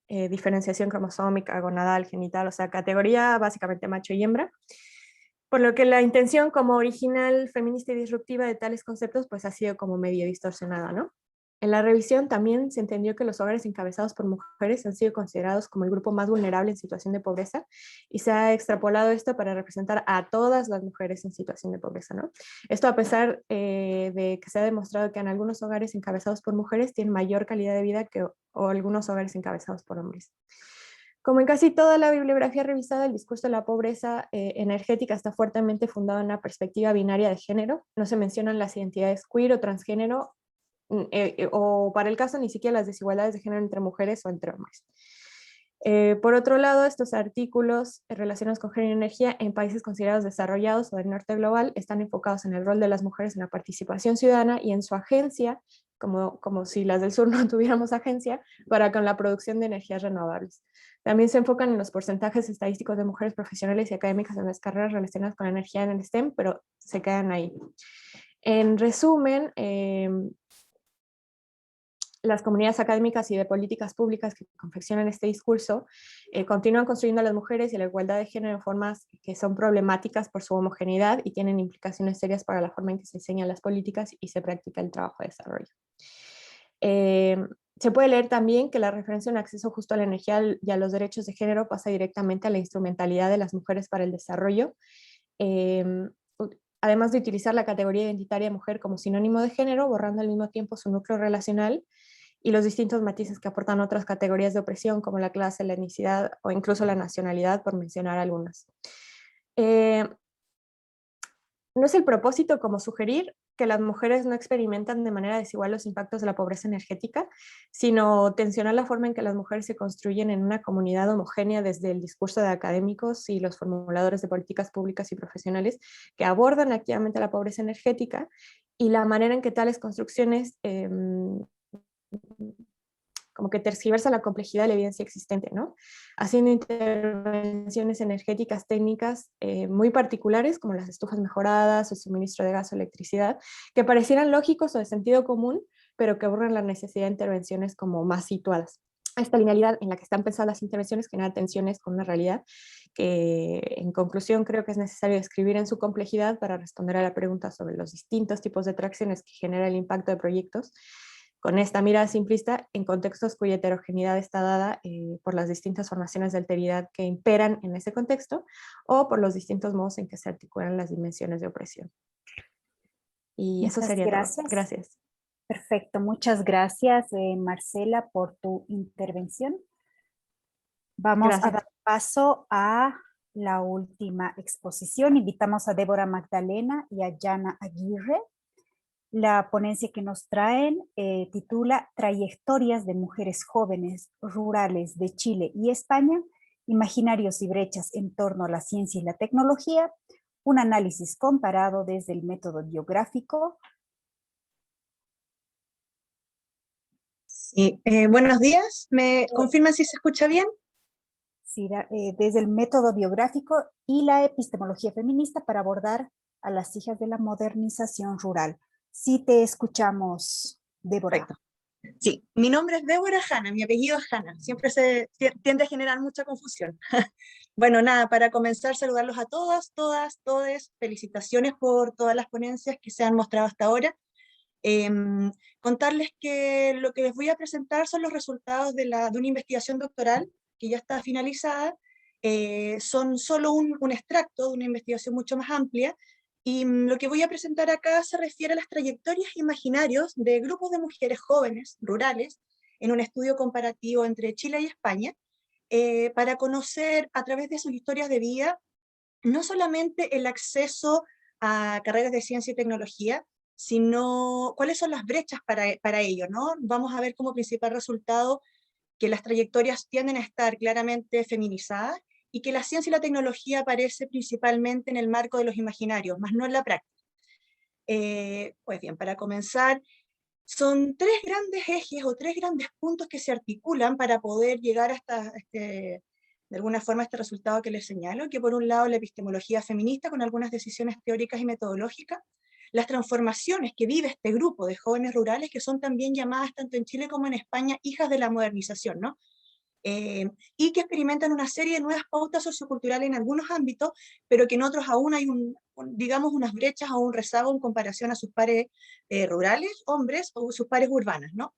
diferenciación cromosómica, gonadal, genital, o sea, categoría básicamente macho y hembra. Por lo que la intención como original, feminista y disruptiva de tales conceptos pues ha sido como medio distorsionada, ¿no? En la revisión también se entendió que los hogares encabezados por mujeres han sido considerados como el grupo más vulnerable en situación de pobreza, y se ha extrapolado esto para representar a todas las mujeres en situación de pobreza, ¿no? Esto a pesar de que se ha demostrado que en algunos hogares encabezados por mujeres tienen mayor calidad de vida que algunos hogares encabezados por hombres. Como en casi toda la bibliografía revisada, el discurso de la pobreza energética está fuertemente fundado en una perspectiva binaria de género. No se mencionan las identidades queer o transgénero, o para el caso ni siquiera las desigualdades de género entre mujeres o entre hombres. Por otro lado, estos artículos relacionados con género y energía en países considerados desarrollados o del norte global están enfocados en el rol de las mujeres en la participación ciudadana y en su agencia, como si las del sur no tuviéramos agencia, para con la producción de energías renovables. También se enfocan en los porcentajes estadísticos de mujeres profesionales y académicas en las carreras relacionadas con la energía en el STEM, pero se quedan ahí. En resumen, las comunidades académicas y de políticas públicas que confeccionan este discurso continúan construyendo a las mujeres y la igualdad de género en formas que son problemáticas por su homogeneidad y tienen implicaciones serias para la forma en que se diseñan las políticas y se practica el trabajo de desarrollo. Se puede leer también que la referencia a un acceso justo a la energía y a los derechos de género pasa directamente a la instrumentalidad de las mujeres para el desarrollo, además de utilizar la categoría identitaria de mujer como sinónimo de género, borrando al mismo tiempo su núcleo relacional y los distintos matices que aportan otras categorías de opresión como la clase, la etnicidad o incluso la nacionalidad, por mencionar algunas. No es el propósito como sugerir que las mujeres no experimentan de manera desigual los impactos de la pobreza energética, sino tensionar la forma en que las mujeres se construyen en una comunidad homogénea desde el discurso de académicos y los formuladores de políticas públicas y profesionales que abordan activamente la pobreza energética y la manera en que tales construcciones como que tergiversa la complejidad de la evidencia existente, ¿no? Haciendo intervenciones energéticas técnicas muy particulares, como las estufas mejoradas o suministro de gas o electricidad, que parecieran lógicos o de sentido común, pero que abordan la necesidad de intervenciones como más situadas. Esta linealidad en la que están pensadas las intervenciones genera tensiones con una realidad que, en conclusión, creo que es necesario describir en su complejidad para responder a la pregunta sobre los distintos tipos de tracciones que genera el impacto de proyectos con esta mirada simplista en contextos cuya heterogeneidad está dada por las distintas formaciones de alteridad que imperan en ese contexto o por los distintos modos en que se articulan las dimensiones de opresión. Y eso sería todo. Gracias. Perfecto, muchas gracias Marcela por tu intervención. Vamos a dar paso a la última exposición. Invitamos a Débora Magdalena y a Yana Aguirre. La ponencia que nos traen titula Trayectorias de mujeres jóvenes rurales de Chile y España, imaginarios y brechas en torno a la ciencia y la tecnología, un análisis comparado desde el método biográfico. Sí, buenos días, ¿me confirman si se escucha bien? Sí, desde el método biográfico y la epistemología feminista para abordar a las hijas de la modernización rural. Sí te escuchamos, Débora. Perfecto. Sí, mi nombre es Débora Hanna, mi apellido es Hanna, siempre se tiende a generar mucha confusión. Bueno, nada, para comenzar, saludarlos a todas, todes, felicitaciones por todas las ponencias que se han mostrado hasta ahora. Contarles que lo que les voy a presentar son los resultados de una investigación doctoral que ya está finalizada, son solo un extracto de una investigación mucho más amplia, y lo que voy a presentar acá se refiere a las trayectorias imaginarios de grupos de mujeres jóvenes, rurales, en un estudio comparativo entre Chile y España, para conocer a través de sus historias de vida, no solamente el acceso a carreras de ciencia y tecnología, sino cuáles son las brechas para ello, ¿no? Vamos a ver como principal resultado que las trayectorias tienden a estar claramente feminizadas, y que la ciencia y la tecnología aparece principalmente en el marco de los imaginarios, más no en la práctica. Pues bien, para comenzar, son tres grandes ejes o tres grandes puntos que se articulan para poder llegar hasta de alguna forma a este resultado que les señalo, que por un lado la epistemología feminista con algunas decisiones teóricas y metodológicas, las transformaciones que vive este grupo de jóvenes rurales que son también llamadas tanto en Chile como en España hijas de la modernización, ¿no? Y que experimentan una serie de nuevas pautas socioculturales en algunos ámbitos, pero que en otros aún hay digamos unas brechas o un rezago en comparación a sus pares rurales, hombres, o sus pares urbanas, ¿no?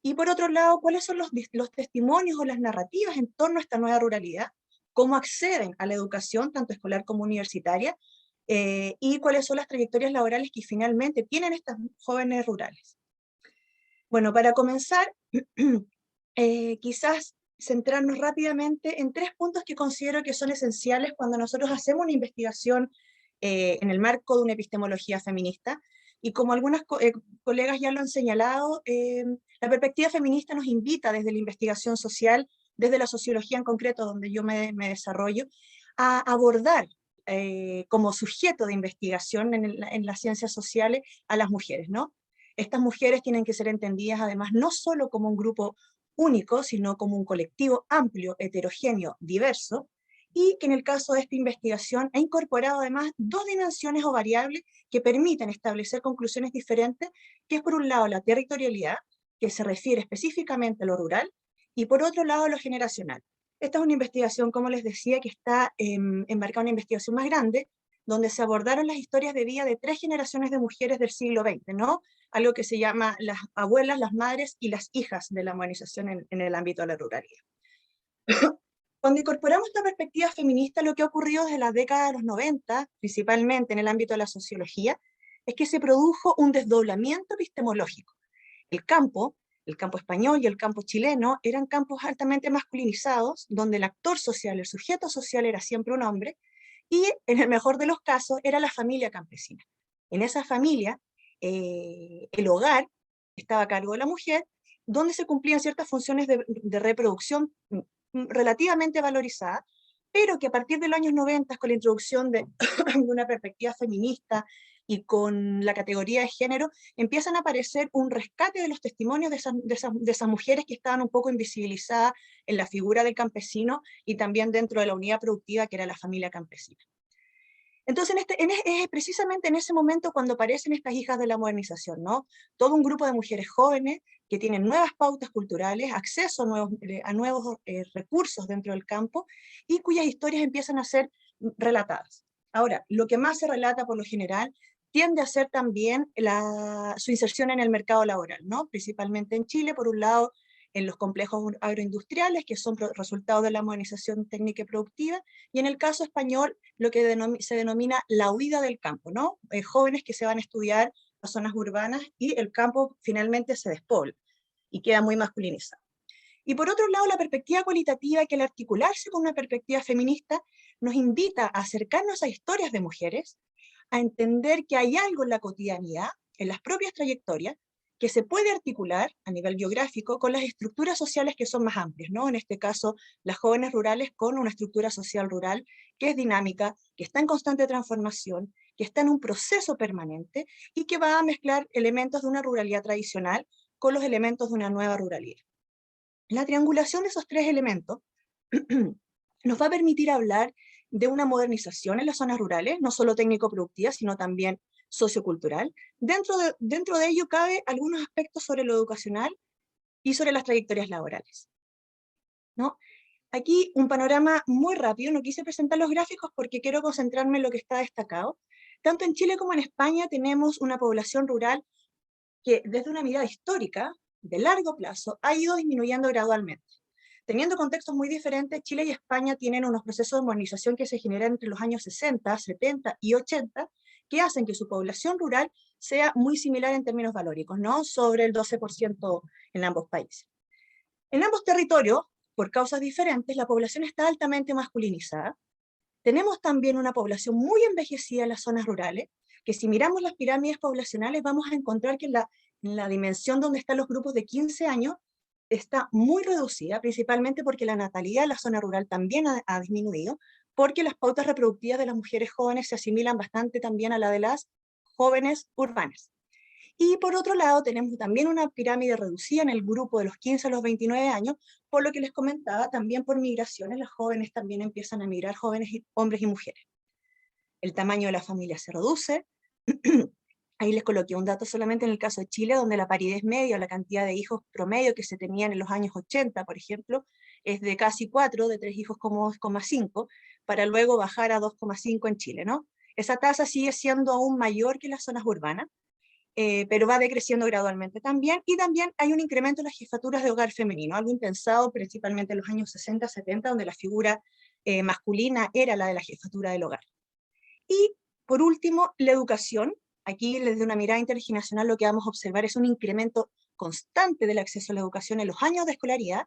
Y por otro lado, ¿cuáles son los testimonios o las narrativas en torno a esta nueva ruralidad? ¿Cómo acceden a la educación, tanto escolar como universitaria? Y cuáles son las trayectorias laborales que finalmente tienen estas jóvenes rurales. Bueno, para comenzar, quizás centrarnos rápidamente en tres puntos que considero que son esenciales cuando nosotros hacemos una investigación en el marco de una epistemología feminista, y como algunas colegas ya lo han señalado, la perspectiva feminista nos invita desde la investigación social, desde la sociología en concreto, donde yo me desarrollo, a abordar como sujeto de investigación en las ciencias sociales a las mujeres, ¿no? Estas mujeres tienen que ser entendidas además no solo como un grupo único, sino como un colectivo amplio, heterogéneo, diverso, y que en el caso de esta investigación ha incorporado además dos dimensiones o variables que permiten establecer conclusiones diferentes, que es por un lado la territorialidad, que se refiere específicamente a lo rural, y por otro lado lo generacional. Esta es una investigación, como les decía, que está embarcada en una investigación más grande, donde se abordaron las historias de vida de 3 generaciones de mujeres del siglo XX, ¿no? Algo que se llama las abuelas, las madres y las hijas de la modernización en el ámbito de la ruralidad. Cuando incorporamos esta perspectiva feminista, lo que ha ocurrido desde la década de los 90, principalmente en el ámbito de la sociología, es que se produjo un desdoblamiento epistemológico. El campo español y el campo chileno eran campos altamente masculinizados, donde el actor social, el sujeto social era siempre un hombre, y en el mejor de los casos era la familia campesina. En esa familia, el hogar estaba a cargo de la mujer, donde se cumplían ciertas funciones de reproducción relativamente valorizadas, pero que a partir de los años 90, con la introducción de una perspectiva feminista y con la categoría de género, empiezan a aparecer un rescate de los testimonios de esas mujeres que estaban un poco invisibilizadas en la figura del campesino y también dentro de la unidad productiva que era la familia campesina. Entonces, es precisamente en ese momento cuando aparecen estas hijas de la modernización, ¿no? Todo un grupo de mujeres jóvenes que tienen nuevas pautas culturales, acceso a nuevos recursos dentro del campo y cuyas historias empiezan a ser relatadas. Ahora, lo que más se relata por lo general tiende a ser también su inserción en el mercado laboral, ¿no? Principalmente en Chile, por un lado, en los complejos agroindustriales, que son resultado de la modernización técnica y productiva, y en el caso español, lo que se denomina la huida del campo, ¿no? Jóvenes que se van a estudiar a zonas urbanas y el campo finalmente se despobla y queda muy masculinizado. Y por otro lado, la perspectiva cualitativa, que al articularse con una perspectiva feminista, nos invita a acercarnos a historias de mujeres, a entender que hay algo en la cotidianidad, en las propias trayectorias, que se puede articular a nivel biográfico con las estructuras sociales que son más amplias, ¿no? En este caso, las jóvenes rurales con una estructura social rural que es dinámica, que está en constante transformación, que está en un proceso permanente y que va a mezclar elementos de una ruralidad tradicional con los elementos de una nueva ruralidad. La triangulación de esos 3 elementos nos va a permitir hablar de una modernización en las zonas rurales, no solo técnico-productiva, sino también sociocultural. Dentro de ello cabe algunos aspectos sobre lo educacional y sobre las trayectorias laborales, ¿no? Aquí un panorama muy rápido, no quise presentar los gráficos porque quiero concentrarme en lo que está destacado. Tanto en Chile como en España tenemos una población rural que desde una mirada histórica, de largo plazo, ha ido disminuyendo gradualmente. Teniendo contextos muy diferentes, Chile y España tienen unos procesos de modernización que se generan entre los años 60, 70 y 80, que hacen que su población rural sea muy similar en términos valóricos, ¿no? Sobre el 12% en ambos países. En ambos territorios, por causas diferentes, la población está altamente masculinizada. Tenemos también una población muy envejecida en las zonas rurales, que si miramos las pirámides poblacionales vamos a encontrar que en la dimensión donde están los grupos de 15 años, está muy reducida, principalmente porque la natalidad en la zona rural también ha disminuido, porque las pautas reproductivas de las mujeres jóvenes se asimilan bastante también a la de las jóvenes urbanas. Y por otro lado, tenemos también una pirámide reducida en el grupo de los 15 a los 29 años, por lo que les comentaba, también por migraciones, las jóvenes también empiezan a migrar, jóvenes, hombres y mujeres. El tamaño de la familia se reduce. Ahí les coloqué un dato solamente en el caso de Chile, donde la paridad media, o la cantidad de hijos promedio que se tenían en los años 80, por ejemplo, es de casi 4, de 3 hijos como 2,5, para luego bajar a 2,5 en Chile, ¿no? Esa tasa sigue siendo aún mayor que en las zonas urbanas, pero va decreciendo gradualmente también, y también hay un incremento en las jefaturas de hogar femenino, algo impensado principalmente en los años 60, 70, donde la figura masculina era la de la jefatura del hogar. Y por último, la educación. Aquí desde una mirada intergeneracional lo que vamos a observar es un incremento constante del acceso a la educación en los años de escolaridad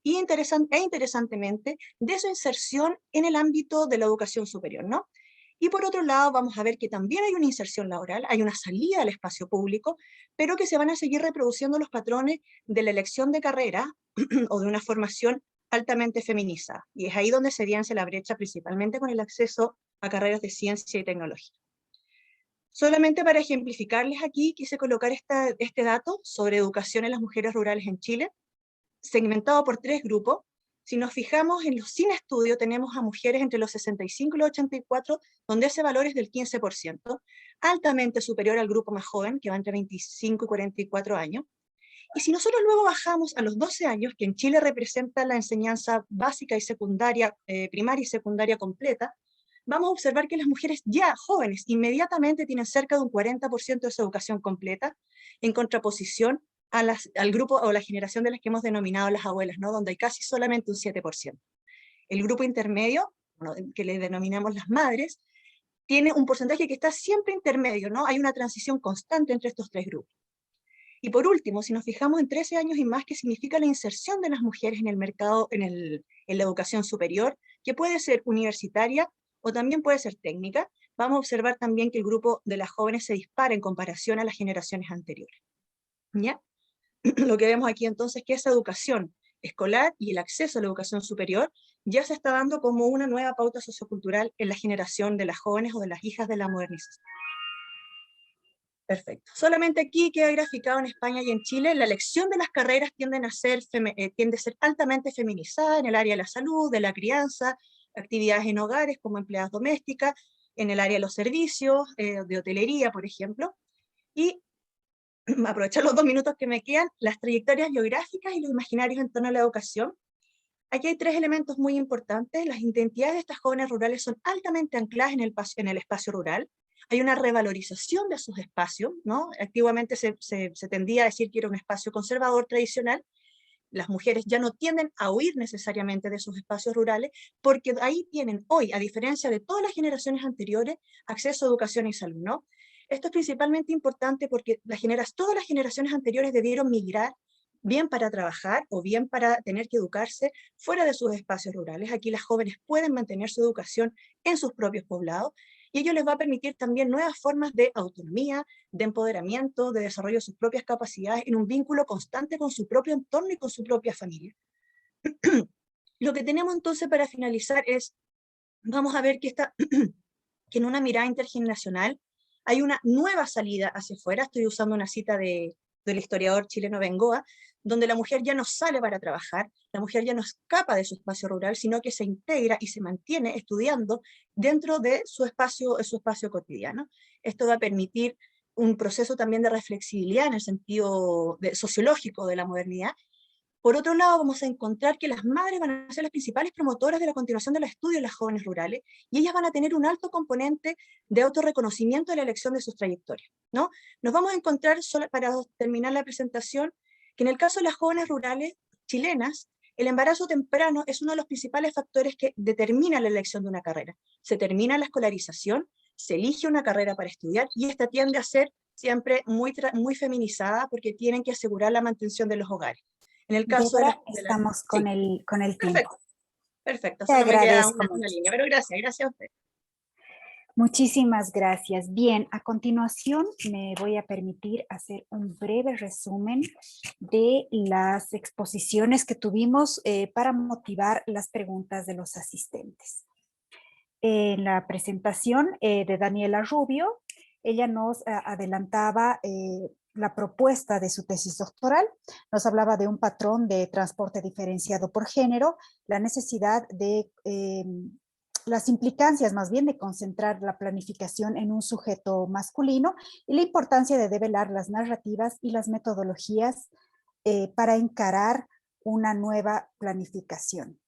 y interesantemente de su inserción en el ámbito de la educación superior, ¿no? Y por otro lado vamos a ver que también hay una inserción laboral, hay una salida al espacio público, pero que se van a seguir reproduciendo los patrones de la elección de carrera o de una formación altamente feminizada. Y es ahí donde se evidencia la brecha principalmente con el acceso a carreras de ciencia y tecnología. Solamente para ejemplificarles aquí, quise colocar este dato sobre educación en las mujeres rurales en Chile. segmentado por 3 grupos. Si nos fijamos en los sin estudio, tenemos a mujeres entre los 65 y los 84, donde ese valor es del 15%, altamente superior al grupo más joven, que va entre 25 y 44 años. Y si nosotros luego bajamos a los 12 años, que en Chile representa la enseñanza básica y secundaria, primaria y secundaria completa, vamos a observar que las mujeres ya jóvenes inmediatamente tienen cerca de un 40% de su educación completa, en contraposición al grupo o la generación de las que hemos denominado las abuelas, ¿no? Donde hay casi solamente un 7%. El grupo intermedio, que le denominamos las madres, tiene un porcentaje que está siempre intermedio, ¿no? Hay una transición constante entre estos 3 grupos. Y por último, si nos fijamos en 13 años y más, ¿qué significa la inserción de las mujeres en el mercado, en la educación superior, que puede ser universitaria o también puede ser técnica? Vamos a observar también que el grupo de las jóvenes se dispara en comparación a las generaciones anteriores. ¿Ya? Lo que vemos aquí entonces es que esa educación escolar y el acceso a la educación superior ya se está dando como una nueva pauta sociocultural en la generación de las jóvenes o de las hijas de la modernización. Perfecto. Solamente aquí queda graficado en España y en Chile, la elección de las carreras tiende a ser altamente feminizada en el área de la salud, de la crianza, actividades en hogares como empleadas domésticas, en el área de los servicios, de hotelería, por ejemplo, y aprovechar los 2 minutos que me quedan, las trayectorias biográficas y los imaginarios en torno a la educación. Aquí hay 3 elementos muy importantes. Las identidades de estas jóvenes rurales son altamente ancladas en el espacio rural. Hay una revalorización de sus espacios, ¿no? Antiguamente se tendía a decir que era un espacio conservador tradicional. Las mujeres ya no tienden a huir necesariamente de sus espacios rurales, porque ahí tienen hoy, a diferencia de todas las generaciones anteriores, acceso a educación y salud, ¿no? Esto es principalmente importante porque todas las generaciones anteriores debieron migrar, bien para trabajar o bien para tener que educarse fuera de sus espacios rurales. Aquí las jóvenes pueden mantener su educación en sus propios poblados, y ello les va a permitir también nuevas formas de autonomía, de empoderamiento, de desarrollo de sus propias capacidades en un vínculo constante con su propio entorno y con su propia familia. Lo que tenemos entonces para finalizar es, vamos a ver que en una mirada intergeneracional hay una nueva salida hacia afuera. Estoy usando una cita del historiador chileno Bengoa, donde la mujer ya no sale para trabajar, la mujer ya no escapa de su espacio rural, sino que se integra y se mantiene estudiando dentro de su espacio cotidiano. Esto va a permitir un proceso también de reflexibilidad en el sentido sociológico de la modernidad. Por otro lado, vamos a encontrar que las madres van a ser las principales promotoras de la continuación del estudio de las jóvenes rurales, y ellas van a tener un alto componente de autorreconocimiento de la elección de sus trayectorias, ¿no? Nos vamos a encontrar, para terminar la presentación, que en el caso de las jóvenes rurales chilenas, el embarazo temprano es uno de los principales factores que determina la elección de una carrera. Se termina la escolarización, se elige una carrera para estudiar, y esta tiende a ser siempre muy feminizada porque tienen que asegurar la mantención de los hogares. En el caso Débora, estamos con el tiempo. Perfecto. Te Solo me queda agradezco una línea, pero gracias a usted. Muchísimas gracias. Bien, a continuación me voy a permitir hacer un breve resumen de las exposiciones que tuvimos para motivar las preguntas de los asistentes. En la presentación de Daniela Rubio, ella nos adelantaba la propuesta de su tesis doctoral, nos hablaba de un patrón de transporte diferenciado por género, la necesidad de las implicancias más bien de concentrar la planificación en un sujeto masculino y la importancia de develar las narrativas y las metodologías para encarar una nueva planificación.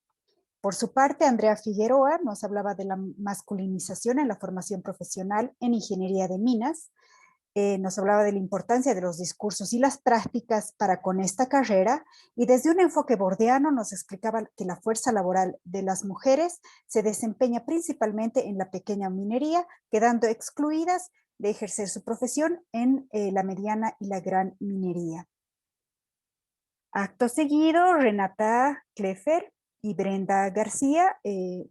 Por su parte, Andrea Figueroa nos hablaba de la masculinización en la formación profesional en ingeniería de minas, nos hablaba de la importancia de los discursos y las prácticas para con esta carrera, y desde un enfoque bordiano nos explicaba que la fuerza laboral de las mujeres se desempeña principalmente en la pequeña minería, quedando excluidas de ejercer su profesión en la mediana y la gran minería. Acto seguido, Renata Kleffer y Brenda García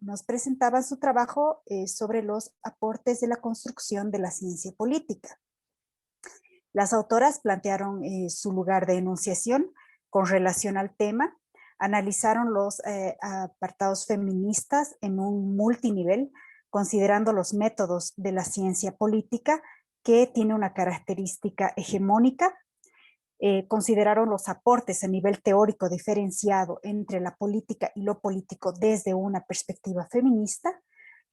nos presentaban su trabajo sobre los aportes de la construcción de la ciencia política. Las autoras plantearon su lugar de enunciación con relación al tema, analizaron los apartados feministas en un multinivel, considerando los métodos de la ciencia política, que tiene una característica hegemónica, consideraron los aportes a nivel teórico diferenciado entre la política y lo político desde una perspectiva feminista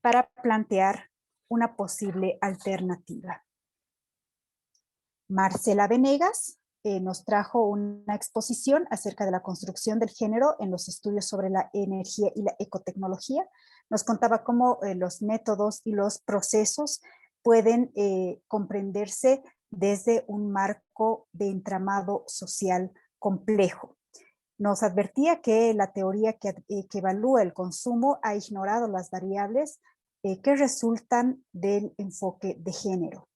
para plantear una posible alternativa. Marcela Venegas nos trajo una exposición acerca de la construcción del género en los estudios sobre la energía y la ecotecnología. Nos contaba cómo los métodos y los procesos pueden comprenderse desde un marco de entramado social complejo. Nos advertía que la teoría que evalúa el consumo ha ignorado las variables que resultan del enfoque de género.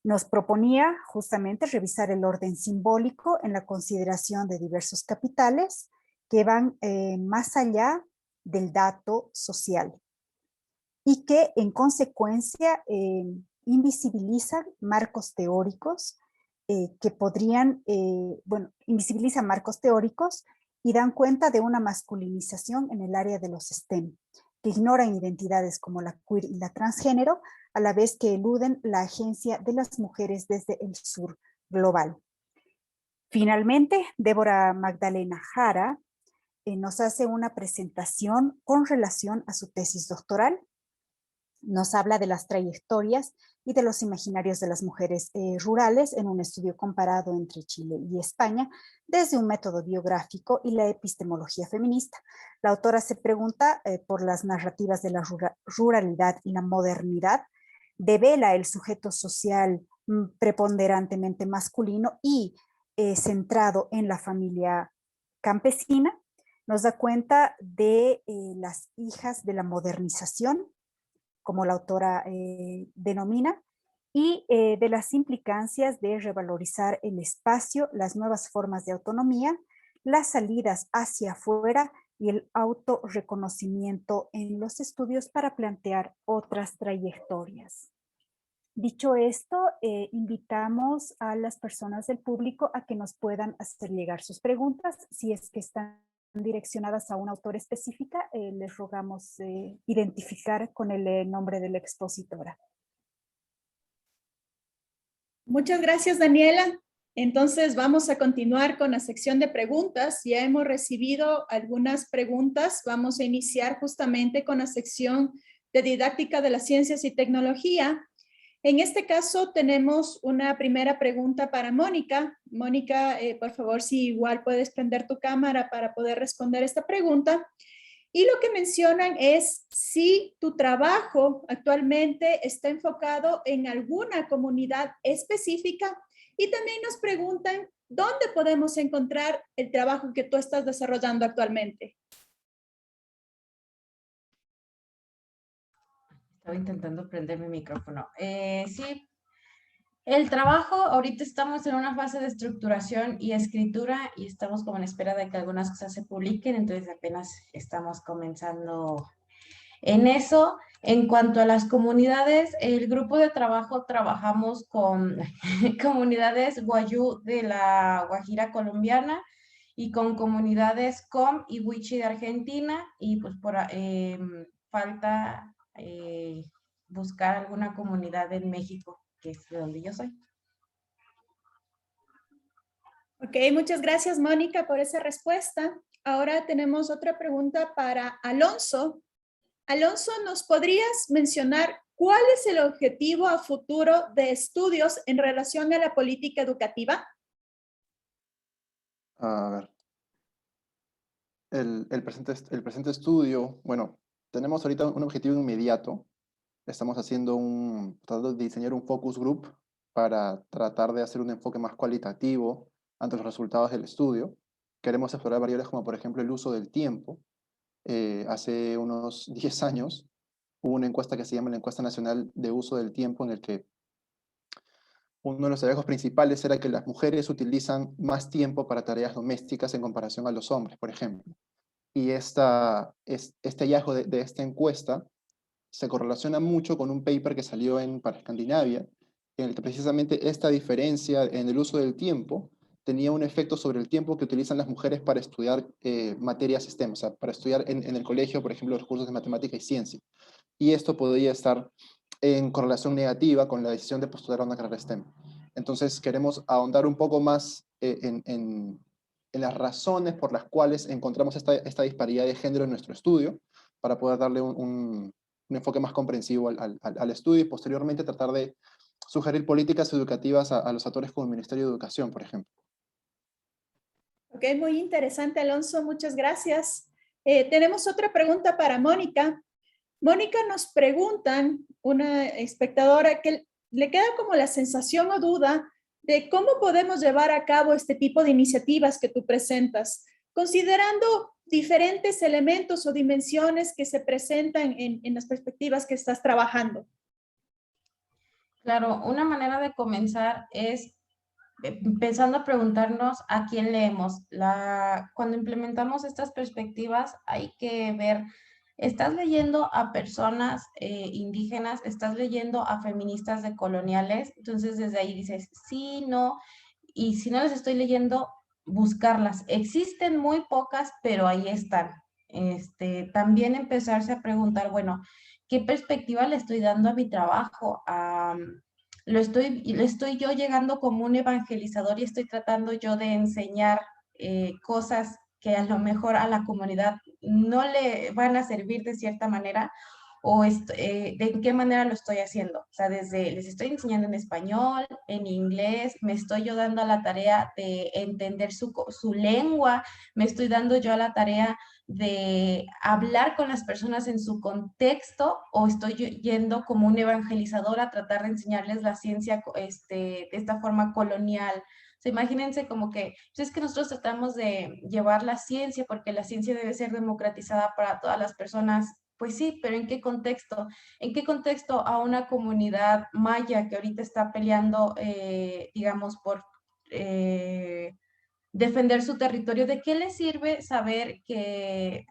Nos proponía justamente revisar el orden simbólico en la consideración de diversos capitales que van más allá del dato social y que en consecuencia invisibilizan marcos teóricos que podrían, invisibilizan marcos teóricos y dan cuenta de una masculinización en el área de los STEM, que ignoran identidades como la queer y la transgénero, a la vez que eluden la agencia de las mujeres desde el sur global. Finalmente, Débora Magdalena Jara nos hace una presentación con relación a su tesis doctoral. Nos habla de las trayectorias y de los imaginarios de las mujeres rurales en un estudio comparado entre Chile y España desde un método biográfico y la epistemología feminista. La autora se pregunta por las narrativas de la ruralidad y la modernidad, devela el sujeto social preponderantemente masculino y centrado en la familia campesina. Nos da cuenta de las hijas de la modernización, como la autora denomina, y de las implicancias de revalorizar el espacio, las nuevas formas de autonomía, las salidas hacia afuera y el autorreconocimiento en los estudios para plantear otras trayectorias. Dicho esto, invitamos a las personas del público a que nos puedan hacer llegar sus preguntas. Si es que están direccionadas a una autora específica, les rogamos identificar con el nombre de la expositora. Muchas gracias, Daniela. Entonces vamos a continuar con la sección de preguntas. Ya hemos recibido algunas preguntas. Vamos a iniciar justamente con la sección de didáctica de las ciencias y tecnología. En este caso tenemos una primera pregunta para Mónica. Mónica, por favor, si igual puedes prender tu cámara para poder responder esta pregunta. Y lo que mencionan es si tu trabajo actualmente está enfocado en alguna comunidad específica, y también nos preguntan dónde podemos encontrar el trabajo que tú estás desarrollando actualmente. Estaba intentando prender mi micrófono. Sí, el trabajo, ahorita estamos en una fase de estructuración y escritura y estamos como en espera de que algunas cosas se publiquen, entonces apenas estamos comenzando en eso. En cuanto a las comunidades, el grupo de trabajo trabajamos con comunidades Wayuu de la Guajira colombiana y con comunidades Com y Wichi de Argentina, y pues falta buscar alguna comunidad en México, que es de donde yo soy. Ok, muchas gracias, Mónica, por esa respuesta. Ahora tenemos otra pregunta para Alonso. Alonso, ¿nos podrías mencionar cuál es el objetivo a futuro de estudios en relación a la política educativa? A ver. El presente estudio, bueno, tenemos ahorita un objetivo inmediato. Estamos tratando de diseñar un focus group para tratar de hacer un enfoque más cualitativo ante los resultados del estudio. Queremos explorar variables como, por ejemplo, el uso del tiempo. Hace unos 10 años hubo una encuesta que se llama la Encuesta Nacional de Uso del Tiempo, en el que uno de los hallazgos principales era que las mujeres utilizan más tiempo para tareas domésticas en comparación a los hombres, por ejemplo. Y este hallazgo de esta encuesta se correlaciona mucho con un paper que salió para Escandinavia, en el que precisamente esta diferencia en el uso del tiempo tenía un efecto sobre el tiempo que utilizan las mujeres para estudiar materias STEM, o sea, para estudiar en el colegio, por ejemplo, los cursos de matemática y ciencia. Y esto podría estar en correlación negativa con la decisión de postular a una carrera STEM. Entonces queremos ahondar un poco más en las razones por las cuales encontramos esta disparidad de género en nuestro estudio, para poder darle un enfoque más comprensivo al estudio y posteriormente tratar de sugerir políticas educativas a los actores como el Ministerio de Educación, por ejemplo. Ok, muy interesante, Alonso, muchas gracias. Tenemos otra pregunta para Mónica. Mónica, nos preguntan, una espectadora, que le queda como la sensación o duda de cómo podemos llevar a cabo este tipo de iniciativas que tú presentas, considerando diferentes elementos o dimensiones que se presentan en las perspectivas que estás trabajando. Claro, una manera de comenzar es empezando a preguntarnos a quién leemos. Cuando implementamos estas perspectivas hay que ver, ¿estás leyendo a personas indígenas? ¿Estás leyendo a feministas decoloniales? Entonces desde ahí dices, sí, no, y si no las estoy leyendo, buscarlas. Existen muy pocas, pero ahí están. También empezarse a preguntar, bueno, ¿qué perspectiva le estoy dando a mi trabajo? Le estoy yo llegando como un evangelizador y estoy tratando yo de enseñar cosas que a lo mejor a la comunidad no le van a servir de cierta manera, o de qué manera lo estoy haciendo. O sea, les estoy enseñando en español, en inglés, me estoy yo dando a la tarea de entender su lengua, me estoy dando yo a la tarea de hablar con las personas en su contexto, o estoy yendo como un evangelizador a tratar de enseñarles la ciencia de esta forma colonial. O sea, imagínense como que, pues es que nosotros tratamos de llevar la ciencia porque la ciencia debe ser democratizada para todas las personas. Pues sí, pero ¿en qué contexto? ¿En qué contexto a una comunidad maya que ahorita está peleando, digamos, por defender su territorio? ¿De qué les sirve saber que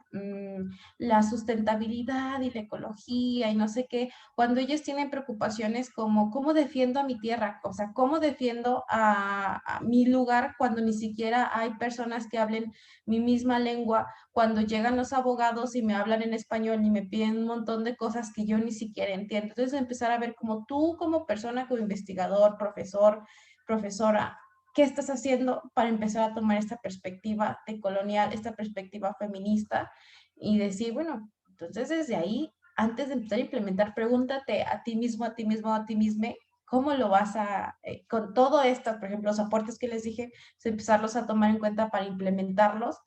la sustentabilidad y la ecología y no sé qué, cuando ellos tienen preocupaciones como cómo defiendo a mi tierra? O sea, ¿cómo defiendo a mi lugar cuando ni siquiera hay personas que hablen mi misma lengua? Cuando llegan los abogados y me hablan en español y me piden un montón de cosas que yo ni siquiera entiendo. Entonces empezar a ver como tú, como persona, como investigador, profesor, profesora, ¿qué estás haciendo para empezar a tomar esta perspectiva decolonial, esta perspectiva feminista? Y decir, bueno, entonces desde ahí, antes de empezar a implementar, pregúntate a ti mismo, a ti mismo, a ti misma, ¿cómo lo vas a, con todo esto, por ejemplo, los aportes que les dije, pues empezarlos a tomar en cuenta para implementarlos,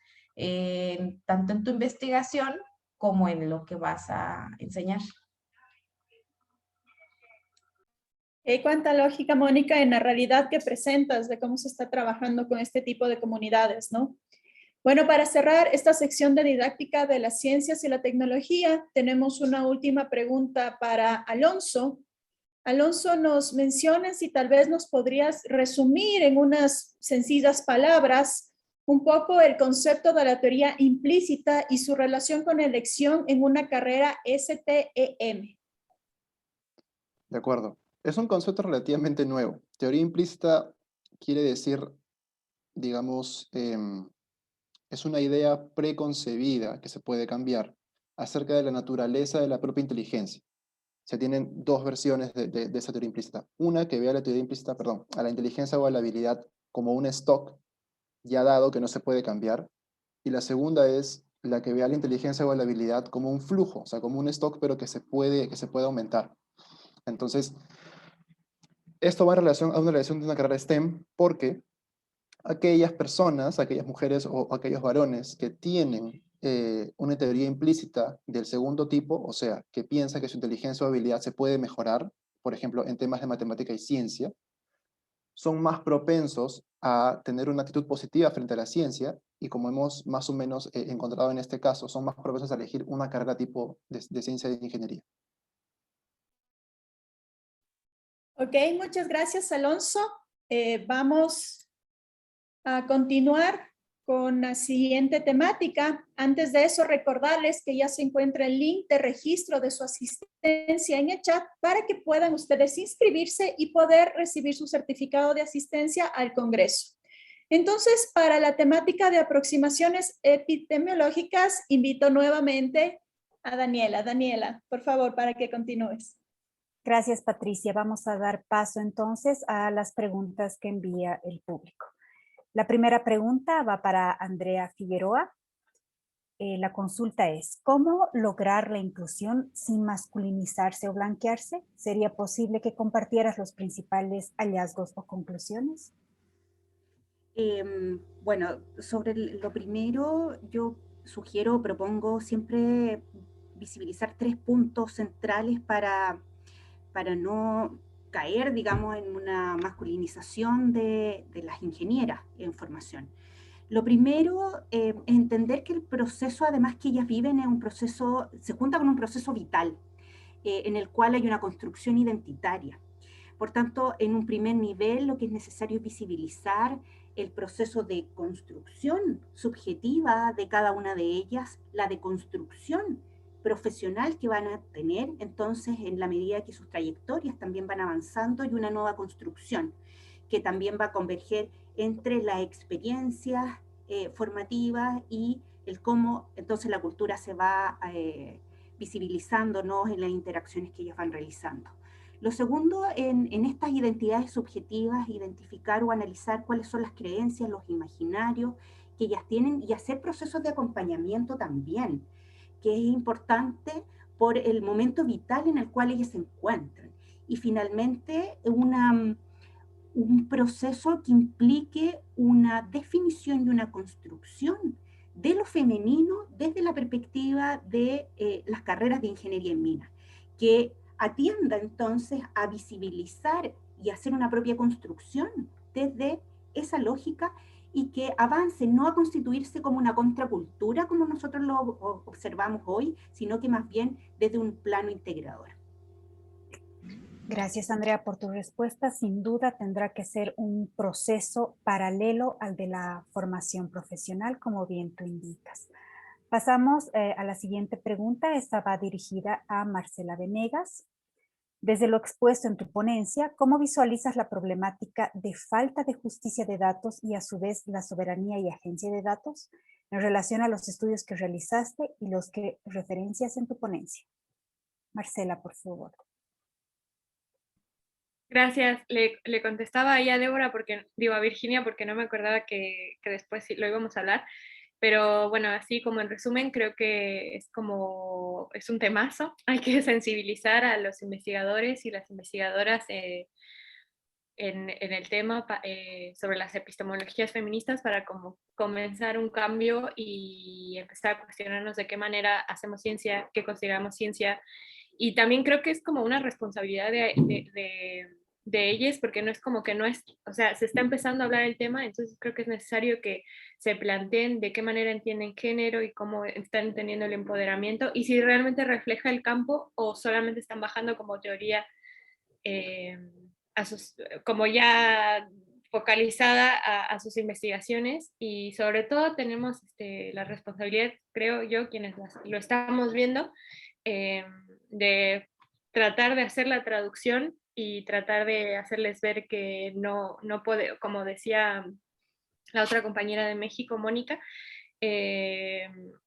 tanto en tu investigación como en lo que vas a enseñar? Cuánta lógica, Mónica, en la realidad que presentas de cómo se está trabajando con este tipo de comunidades, ¿no? Bueno, para cerrar esta sección de didáctica de las ciencias y la tecnología, tenemos una última pregunta para Alonso. Alonso, nos mencionas si tal vez nos podrías resumir en unas sencillas palabras un poco el concepto de la teoría implícita y su relación con elección en una carrera STEM. De acuerdo. Es un concepto relativamente nuevo. Teoría implícita quiere decir, digamos, es una idea preconcebida que se puede cambiar acerca de la naturaleza de la propia inteligencia. Se tienen dos versiones de esa teoría implícita. Una que ve a la teoría implícita, perdón, a la inteligencia o a la habilidad como un stock ya dado que no se puede cambiar. Y la segunda es la que ve a la inteligencia o a la habilidad como un flujo, o sea, como un stock, pero que se puede aumentar. Entonces, esto va en relación a una relación de una carrera STEM porque aquellas personas, aquellas mujeres o aquellos varones que tienen una teoría implícita del segundo tipo, o sea, que piensa que su inteligencia o habilidad se puede mejorar, por ejemplo, en temas de matemática y ciencia, son más propensos a tener una actitud positiva frente a la ciencia y, como hemos más o menos encontrado en este caso, son más propensos a elegir una carrera tipo de ciencia y de ingeniería. Ok, muchas gracias, Alonso. Vamos a continuar con la siguiente temática. Antes de eso, recordarles que ya se encuentra el link de registro de su asistencia en el chat para que puedan ustedes inscribirse y poder recibir su certificado de asistencia al Congreso. Entonces, para la temática de aproximaciones epidemiológicas, invito nuevamente a Daniela. Daniela, por favor, para que continúes. Gracias, Patricia. Vamos a dar paso entonces a las preguntas que envía el público. La primera pregunta va para Andrea Figueroa. La consulta es, ¿cómo lograr la inclusión sin masculinizarse o blanquearse? ¿Sería posible que compartieras los principales hallazgos o conclusiones? Bueno, sobre lo primero, yo sugiero, propongo siempre visibilizar 3 puntos centrales para no caer, digamos, en una masculinización de las ingenieras en formación. Lo primero es entender que el proceso, además que ellas viven, es un proceso, se junta con un proceso vital, en el cual hay una construcción identitaria. Por tanto, en un primer nivel, lo que es necesario es visibilizar el proceso de construcción subjetiva de cada una de ellas, la de construcción profesional que van a tener, entonces, en la medida que sus trayectorias también van avanzando, y una nueva construcción que también va a converger entre las experiencias formativas y el cómo entonces la cultura se va visibilizando, ¿no?, en las interacciones que ellos van realizando. Lo segundo, en estas identidades subjetivas, identificar o analizar cuáles son las creencias, los imaginarios que ellas tienen, y hacer procesos de acompañamiento también, que es importante por el momento vital en el cual ellas se encuentran. Y finalmente, un proceso que implique una definición y una construcción de lo femenino desde la perspectiva de las carreras de ingeniería en minas, que atienda entonces a visibilizar y hacer una propia construcción desde esa lógica, y que avance no a constituirse como una contracultura como nosotros lo observamos hoy, sino que más bien desde un plano integrador. Gracias, Andrea, por tu respuesta. Sin duda tendrá que ser un proceso paralelo al de la formación profesional, como bien tú indicas. Pasamos a la siguiente pregunta. Esta va dirigida a Marcela Venegas. Desde lo expuesto en tu ponencia, ¿cómo visualizas la problemática de falta de justicia de datos y a su vez la soberanía y agencia de datos en relación a los estudios que realizaste y los que referencias en tu ponencia? Marcela, por favor. Gracias. Le contestaba ahí a Débora, a Virginia, porque no me acordaba que después lo íbamos a hablar. Pero bueno, así como en resumen, creo que es un temazo. Hay que sensibilizar a los investigadores y las investigadoras en el tema sobre las epistemologías feministas, para como comenzar un cambio y empezar a cuestionarnos de qué manera hacemos ciencia, qué consideramos ciencia. Y también creo que es como una responsabilidad de ellas, porque no es como que no es, o sea, se está empezando a hablar el tema, entonces creo que es necesario que se planteen de qué manera entienden género y cómo están entendiendo el empoderamiento, y si realmente refleja el campo o solamente están bajando como teoría como ya focalizada a sus investigaciones. Y sobre todo tenemos la responsabilidad, creo yo, quienes lo estamos viendo, de tratar de hacer la traducción y tratar de hacerles ver que no puede, como decía la otra compañera de México, Mónica,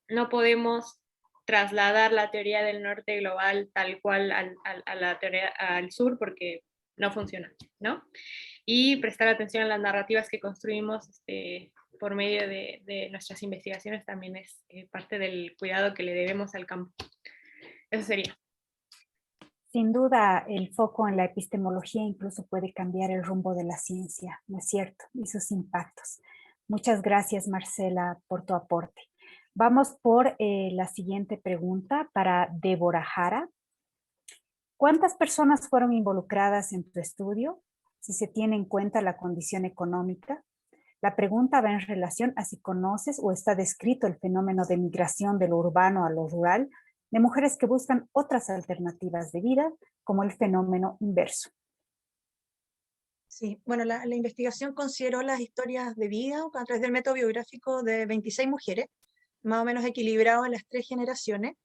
no podemos trasladar la teoría del norte global tal cual a la teoría al sur, porque no funciona, ¿no? Y prestar atención a las narrativas que construimos por medio de nuestras investigaciones también es parte del cuidado que le debemos al campo. Eso sería. Sin duda, el foco en la epistemología incluso puede cambiar el rumbo de la ciencia, ¿no es cierto? Y sus impactos. Muchas gracias, Marcela, por tu aporte. Vamos por la siguiente pregunta para Débora Jara. ¿Cuántas personas fueron involucradas en tu estudio, si se tiene en cuenta la condición económica? La pregunta va en relación a si conoces o está descrito el fenómeno de migración de lo urbano a lo rural de mujeres que buscan otras alternativas de vida, como el fenómeno inverso. Sí, bueno, la investigación consideró las historias de vida a través del método biográfico de 26 mujeres, más o menos equilibrado en las 3 generaciones.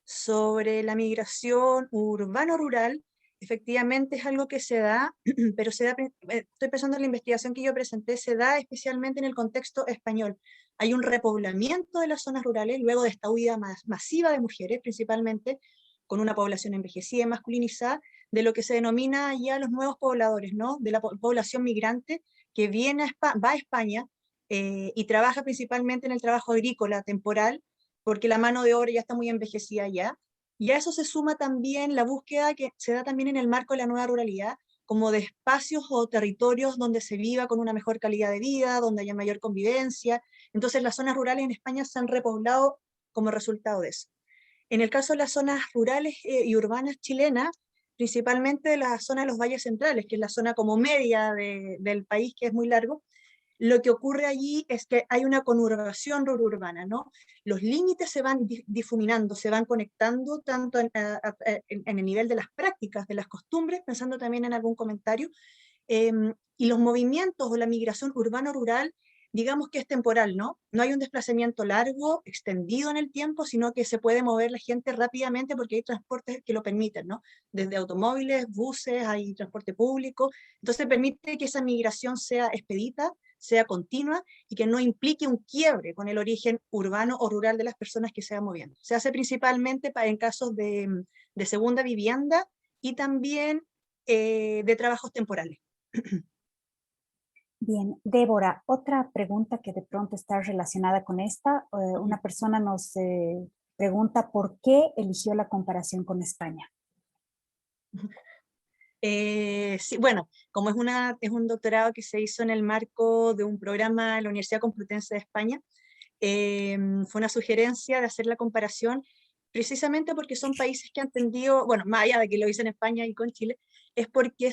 Sobre la migración urbano-rural, efectivamente es algo que se da, pero se da, estoy pensando en la investigación que yo presenté, se da especialmente en el contexto español. Hay un repoblamiento de las zonas rurales luego de esta huida masiva de mujeres, principalmente con una población envejecida y masculinizada, de lo que se denomina ya los nuevos pobladores, ¿no? De la población migrante que viene va a España y trabaja principalmente en el trabajo agrícola temporal, porque la mano de obra ya está muy envejecida ya. Y a eso se suma también la búsqueda que se da también en el marco de la nueva ruralidad, como de espacios o territorios donde se viva con una mejor calidad de vida, donde haya mayor convivencia. Entonces las zonas rurales en España se han repoblado como resultado de eso. En el caso de las zonas rurales y urbanas chilenas, principalmente la zona de los valles centrales, que es la zona como media del país, que es muy largo, lo que ocurre allí es que hay una conurbación rural-urbana, ¿no? Los límites se van difuminando, se van conectando tanto en el nivel de las prácticas, de las costumbres, pensando también en algún comentario, y los movimientos o la migración urbano-rural, digamos que es temporal, ¿no? No hay un desplazamiento largo, extendido en el tiempo, sino que se puede mover la gente rápidamente porque hay transportes que lo permiten, ¿no? Desde automóviles, buses, hay transporte público, entonces permite que esa migración sea expedita, sea continua y que no implique un quiebre con el origen urbano o rural de las personas que se van moviendo. Se hace principalmente en casos de segunda vivienda y también de trabajos temporales. Bien, Débora, otra pregunta que de pronto está relacionada con esta. Una persona nos pregunta por qué eligió la comparación con España. Sí, bueno, como es un doctorado que se hizo en el marco de un programa de la Universidad Complutense de España, fue una sugerencia de hacer la comparación precisamente porque son países que han tendido, bueno, más allá de que lo hice en España y con Chile, es porque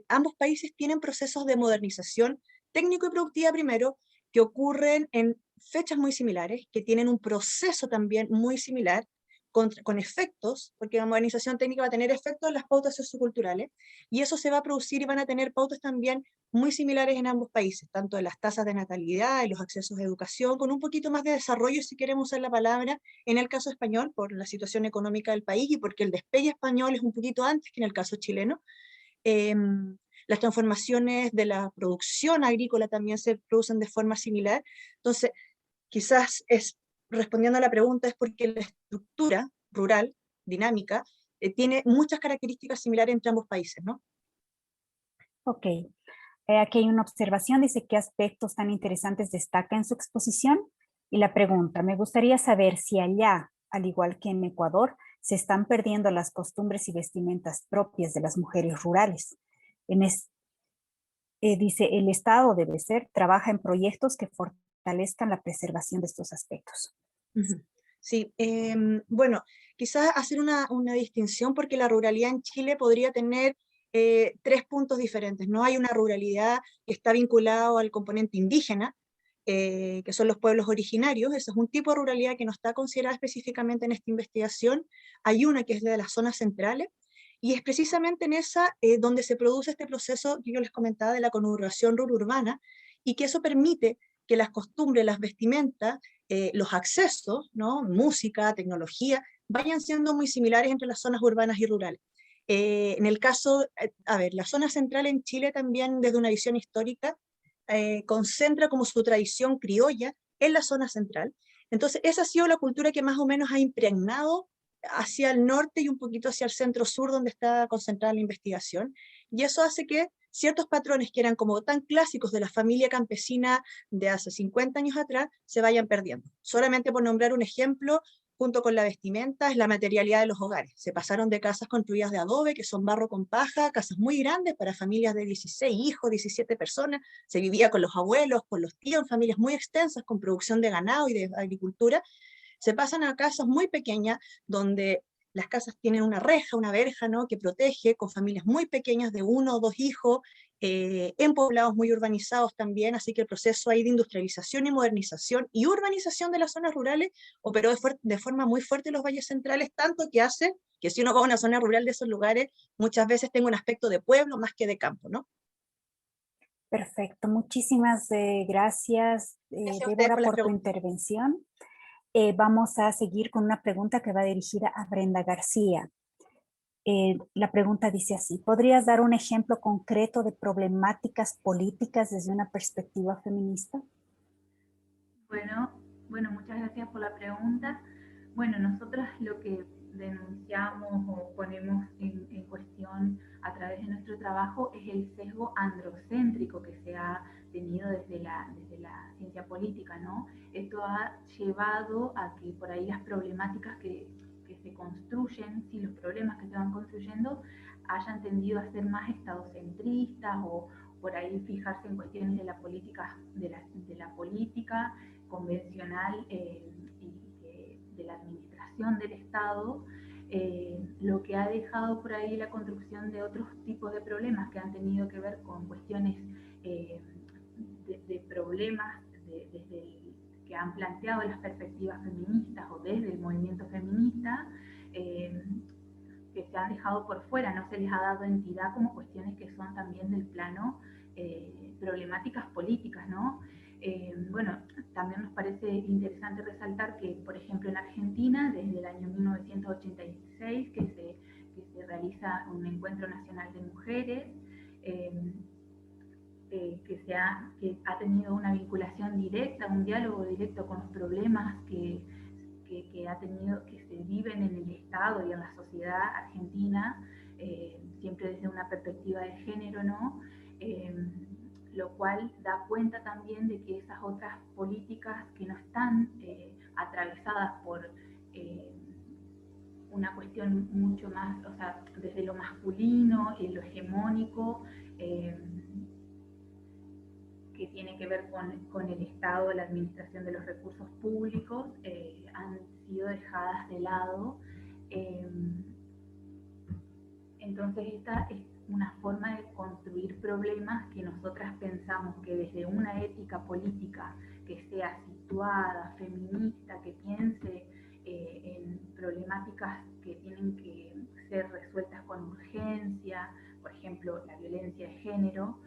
ambos países tienen procesos de modernización técnico y productiva primero, que ocurren en fechas muy similares, que tienen un proceso también muy similar, con efectos, porque la modernización técnica va a tener efectos en las pautas socioculturales, y eso se va a producir y van a tener pautas también muy similares en ambos países, tanto en las tasas de natalidad, en los accesos a educación, con un poquito más de desarrollo, si queremos usar la palabra, en el caso español, por la situación económica del país y porque el despegue español es un poquito antes que en el caso chileno. Las transformaciones de la producción agrícola también se producen de forma similar. Entonces, quizás respondiendo a la pregunta, es porque la estructura rural, dinámica, tiene muchas características similares entre ambos países, ¿no? Ok. Aquí hay una observación, dice qué aspectos tan interesantes destaca en su exposición. Y la pregunta, me gustaría saber si allá, al igual que en Ecuador, se están perdiendo las costumbres y vestimentas propias de las mujeres rurales. Dice, el Estado debe trabaja en proyectos que fortalezcan la preservación de estos aspectos. Sí, bueno, quizás hacer una distinción porque la ruralidad en Chile podría tener 3 puntos diferentes, ¿no? Hay una ruralidad que está vinculada al componente indígena, que son los pueblos originarios, ese es un tipo de ruralidad que no está considerada específicamente en esta investigación. Hay una que es la de las zonas centrales, y es precisamente en esa donde se produce este proceso que yo les comentaba de la conurbación rural-urbana, y que eso permite que las costumbres, las vestimentas, los accesos, ¿no? Música, tecnología, vayan siendo muy similares entre las zonas urbanas y rurales. En el caso, la zona central en Chile también desde una visión histórica concentra como su tradición criolla en la zona central. Entonces esa ha sido la cultura que más o menos ha impregnado hacia el norte y un poquito hacia el centro-sur donde está concentrada la investigación, y eso hace que ciertos patrones que eran como tan clásicos de la familia campesina de hace 50 años atrás se vayan perdiendo. Solamente por nombrar un ejemplo, junto con la vestimenta, es la materialidad de los hogares. Se pasaron de casas construidas de adobe, que son barro con paja, casas muy grandes para familias de 16 hijos, 17 personas, se vivía con los abuelos, con los tíos, familias muy extensas, con producción de ganado y de agricultura. Se pasan a casas muy pequeñas, donde las casas tienen una reja, una verja, ¿no? Que protege, con familias muy pequeñas de 1 o 2 hijos, en poblados muy urbanizados también, así que el proceso ahí de industrialización y modernización y urbanización de las zonas rurales operó de forma muy fuerte en los valles centrales, tanto que hace que si uno va a una zona rural de esos lugares, muchas veces tenga un aspecto de pueblo más que de campo, ¿no? Perfecto, muchísimas gracias, Débora, por tu intervención. Vamos a seguir con una pregunta que va dirigida a Brenda García. La pregunta dice así, ¿podrías dar un ejemplo concreto de problemáticas políticas desde una perspectiva feminista? Bueno, muchas gracias por la pregunta. Bueno, nosotras lo que denunciamos o ponemos en cuestión través de nuestro trabajo es el sesgo androcéntrico que se ha tenido desde la ciencia política, ¿no? Esto ha llevado a que por ahí las problemáticas que se construyen, si los problemas que se van construyendo hayan tendido a ser más estadocentristas o por ahí fijarse en cuestiones de la política, de la política convencional y de la administración del Estado, lo que ha dejado por ahí la construcción de otros tipos de problemas que han tenido que ver con cuestiones de problemas que han planteado las perspectivas feministas o desde el movimiento feminista, que se han dejado por fuera, no se les ha dado entidad como cuestiones que son también del plano problemáticas políticas, ¿no? Bueno, también nos parece interesante resaltar que, por ejemplo, en Argentina, desde el año 1986, que se realiza un encuentro nacional de mujeres, que ha tenido una vinculación directa, un diálogo directo con los problemas que se viven en el Estado y en la sociedad argentina, siempre desde una perspectiva de género, ¿no? Lo cual da cuenta también de que esas otras políticas que no están atravesadas por una cuestión mucho más, o sea, desde lo masculino y lo hegemónico, que tiene que ver con el Estado, la administración de los recursos públicos, han sido dejadas de lado. Entonces esta es una forma de construir problemas que nosotras pensamos que desde una ética política que sea situada, feminista, que piense en problemáticas que tienen que ser resueltas con urgencia, por ejemplo, la violencia de género,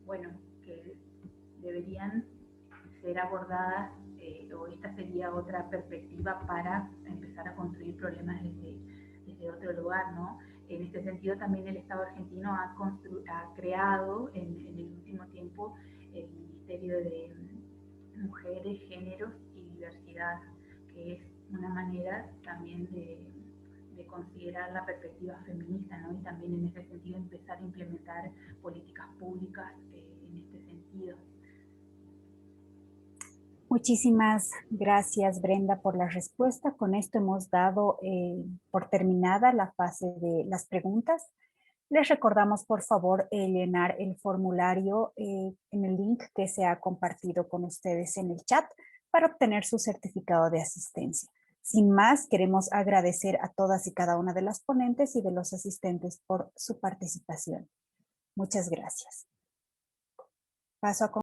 bueno, que deberían ser abordadas, o esta sería otra perspectiva para empezar a construir problemas desde otro lugar, ¿no? En este sentido también el Estado argentino ha creado en el último tiempo el Ministerio de Mujeres, Géneros y Diversidad, que es una manera también de considerar la perspectiva feminista, ¿no? Y también en ese sentido empezar a implementar políticas públicas en este sentido. Muchísimas gracias, Brenda, por la respuesta. Con esto hemos dado por terminada la fase de las preguntas. Les recordamos, por favor, llenar el formulario en el link que se ha compartido con ustedes en el chat para obtener su certificado de asistencia. Sin más, queremos agradecer a todas y cada una de las ponentes y de los asistentes por su participación. Muchas gracias. Paso a